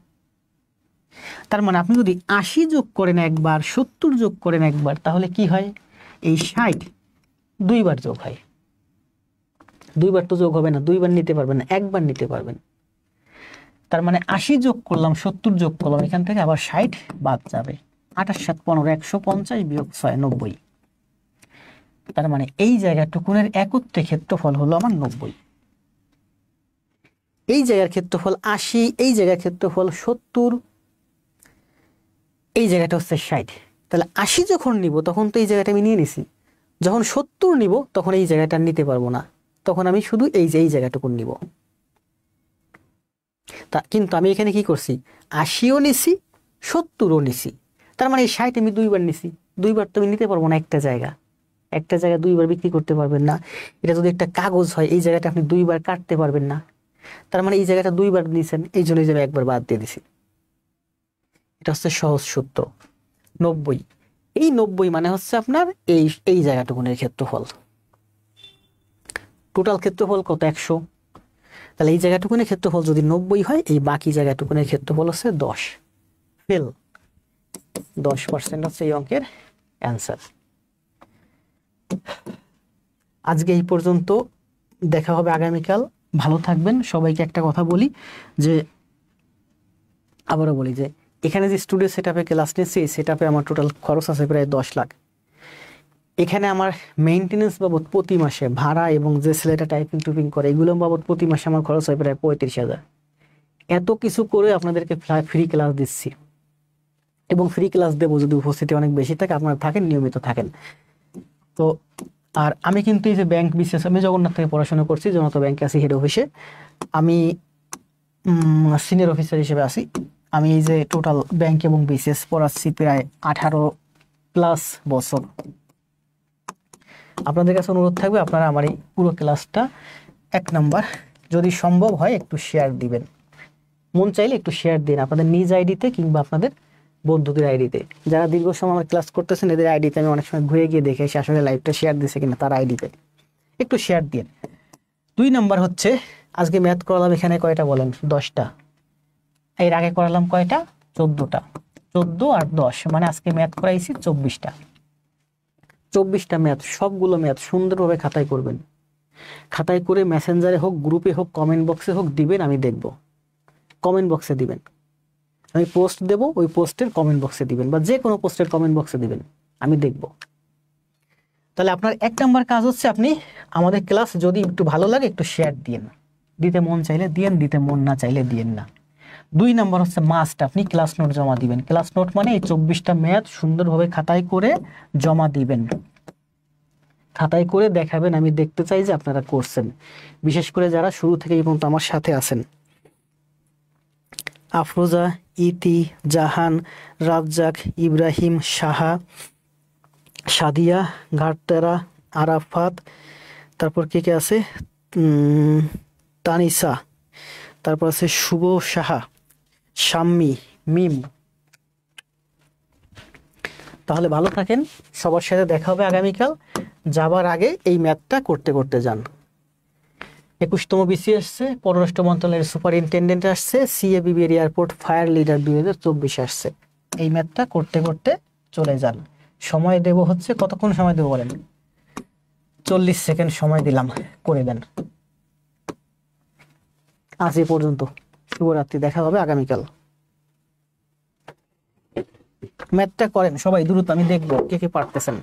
তার মানে আপনি যদি 80 যোগ করেন একবার, 70 যোগ করেন একবার, তাহলে কি হয়? এই 60 দুইবার যোগ হয়। দুইবার তো যোগ হবে না, দুইবার নিতে পারবেন না, একবার নিতে পারবেন। তার মানে 80 যোগ করলাম, 70 যোগ করলাম, এখান থেকে আবার 60 বাদ যাবে। 28 7 15 150 বিয়োগ 6 90। তার মানে এই জায়গাটুকুনের একত্রে ক্ষেত্রফল হলো আমার 90। এই জায়গার ক্ষেত্রফল 80, এই জায়গার ক্ষেত্রফল 70, এই জায়গাটা হচ্ছে 60। তাহলে 80 যখন নিব তখন তো এই জায়গাটা আমি নিয়ে নিছি, যখন 70 নিব তখন এই জায়গাটা নিতে পারবো না, তখন আমি শুধু এই জায়গাটুকু নিব। তা কিন্তু আমি এখানে কি করছি? 80ও নিছি, 70ও নিছি। তার মানে এই 60 আমি দুইবার নিছি, দুইবার তো আমি নিতে পারবো না। একটা জায়গা দুইবার বিক্রি করতে পারবেন না। এটা যদি একটা কাগজ হয়, এই জায়গাটা আপনি দুইবার কাটতে পারবেন না। তার মানে এই জায়গাটা দুইবার নিছেন, এই জন্য এই জায়গায় একবার বাদ দিয়ে দিছি। এটা হচ্ছে সহজ সূত্র 90। এই 90 মানে হচ্ছে আপনার এই জায়গাটুকুনের ক্ষেত্রফল। টোটাল ক্ষেত্রফল কত? 100। তাহলে এই জায়গাটুকুনের ক্ষেত্রফল যদি 90 হয়, এই বাকি জায়গাটুকুনের ক্ষেত্রফল হচ্ছে 10। ফেল। 10% হচ্ছে এই অঙ্কের অ্যান্সার। আজকে এই পর্যন্ত, দেখা হবে আগামীকাল। ভালো থাকবেন। সবাইকে একটা কথা বলি, যে আবারও বলি যে এখানে যে স্টুডিও সেটআপে ক্লাস নিচ্ছি, এই সেটআপে আমার টোটাল খরচ আছে প্রায় 10 লাখ। এখানে আমার মেইনটেনেন্স বাবদ প্রতি মাসে ভাড়া এবং যে ছেলেটা টাইপিং টুপিং করে, এগুলো বাবদ প্রতি মাসে আমার খরচ হয় প্রায় 35,000। এত কিছু করে আপনাদেরকে ফ্রি ক্লাস দিচ্ছি, এবং ফ্রি ক্লাস দেবো যদি উপস্থিতি অনেক বেশি থাকে, আপনারা থাকেন, নিয়মিত থাকেন। তো আর আমি কিন্তু এই যে ব্যাংক বিশেষ, আমি জগন্নাথ থেকে পড়াশোনা করছি, জনতা ব্যাংকে আছি হেড অফিসে, আমি সিনিয়র অফিসার হিসেবে আছি। আমি এই যে টোটাল ব্যাংক এবং বিসিএস পড়াচ্ছি প্রায় 18+ বছর। আপনাদের কাছে অনুরোধ থাকবে, আপনারা আমার এই পুরো ক্লাসটা 1 নাম্বার যদি সম্ভব হয় একটু শেয়ার দিবেন। মন চাইলে একটু শেয়ার দিন আপনাদের নিজ আইডিতে কিংবা আপনাদের বন্ধুদের আইডিতে। যারা দীর্ঘ সময় আমার ক্লাস করতেছেন, এদের আইডিতে আমি অনেক সময় ঘুরে গিয়ে দেখে এসে আসলে লাইভটা শেয়ার দিছে কিনা তার আইডিতে, একটু শেয়ার দিন। 2 নাম্বার হচ্ছে, আজকে ম্যাথ করালাম এখানে কয়টা বলেন? 10টা। এর আগে করালাম কয়টা? 14টা। 14 আর 10 মানে আজকে ম্যাথ করাইছি 24টা। 24টা ম্যাথ, সবগুলো ম্যাথ সুন্দরভাবে খাতায় করবেন। খাতায় করে মেসেঞ্জারে হোক, গ্রুপে হোক, কমেন্ট বক্সে হোক দিবেন, আমি দেখব। কমেন্ট বক্সে দিবেন, আমি পোস্ট দেব, ওই পোস্টের কমেন্ট বক্সে দিবেন, বা যে কোনো পোস্টের কমেন্ট বক্সে দিবেন, আমি দেখব। তাহলে আপনার 1 নাম্বার কাজ হচ্ছে, আপনি আমাদের ক্লাস যদি একটু ভালো লাগে একটু শেয়ার দিন, দিতে মন চাইলে দিয়েন, দিতে মন না চাইলে দিয়েন না। 2 নাম্বার হচ্ছে মাস্ট, আপনি ক্লাস নোট জমা দিবেন। ক্লাস নোট মানে এই 24টা ম্যাথ সুন্দরভাবে খাতায় করে জমা দিবেন, খাতায় করে দেখাবেন, আমি দেখতে চাই যে আপনারা করছেন। বিশেষ করে যারা শুরু থেকে এই পর্যন্ত আমার সাথে আছেন, আফরোজা, ইতি, জাহান, রাজ্জাক, ইব্রাহিম, সাহা, সাদিয়া, ঘাটতেরা, আরাফাত, তারপর কে কে আছে, তানিসা, তারপর আছে শুভ সাহা, শাম্মী, মিম। তাহলে ভালো থাকেন, সবার সাথে দেখা হবে আগামীকাল। যাবার আগে এই ম্যাথটা করতে করতে যান। 21তম বিসি আসছে, পররাষ্ট্র মন্ত্রণালয়ের সুপারিনটেন্ডেন্ট আসছে, সিএবিবির এয়ারপোর্ট ফায়ার লিডার 2024 আসছে। এই ম্যাথটা করতে করতে চলে যান। সময় দেব হচ্ছে, কতক্ষণ সময় দেবো বলেন? 40 সেকেন্ড সময় দিলাম, করে দেন। আজ এই পর্যন্ত, শুভরাত্রি, দেখা হবে আগামীকাল। ম্যাথটা করেন সবাই দ্রুত, আমি দেখবো কে কে পারতেছেন।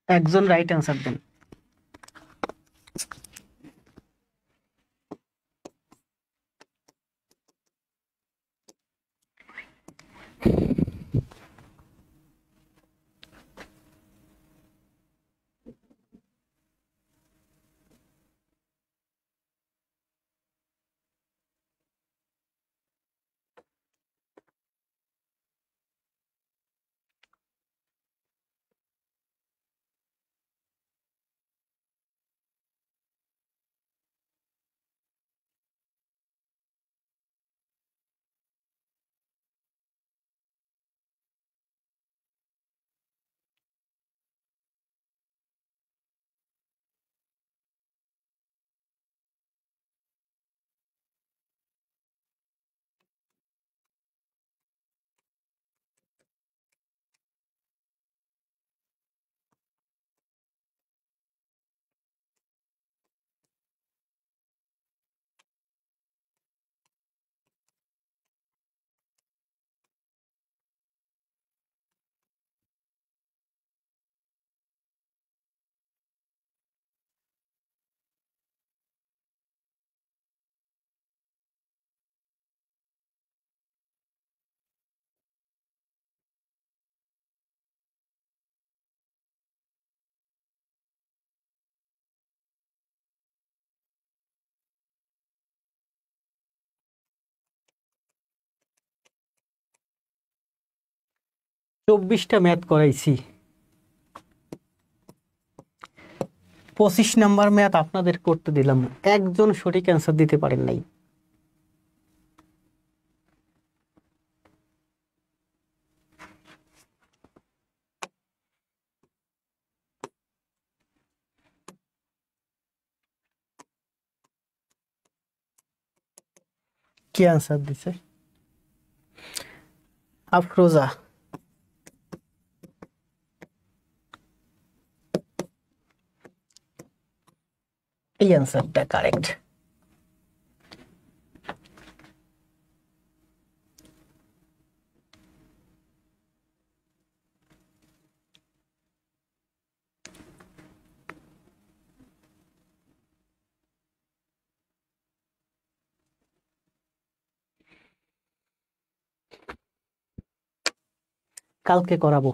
একজন রাইট অ্যান্সার দেন। 24টা ম্যাথ করাইছি, 25 নাম্বার ম্যাথ আপনাদের করতে দিলাম, একজন সঠিক অ্যান্সার দিতে পারেন নাই। কি অ্যান্সার দিছে? আফরোজা। এই অ্যান্সারটা কারেক্ট। কালকে করাবো।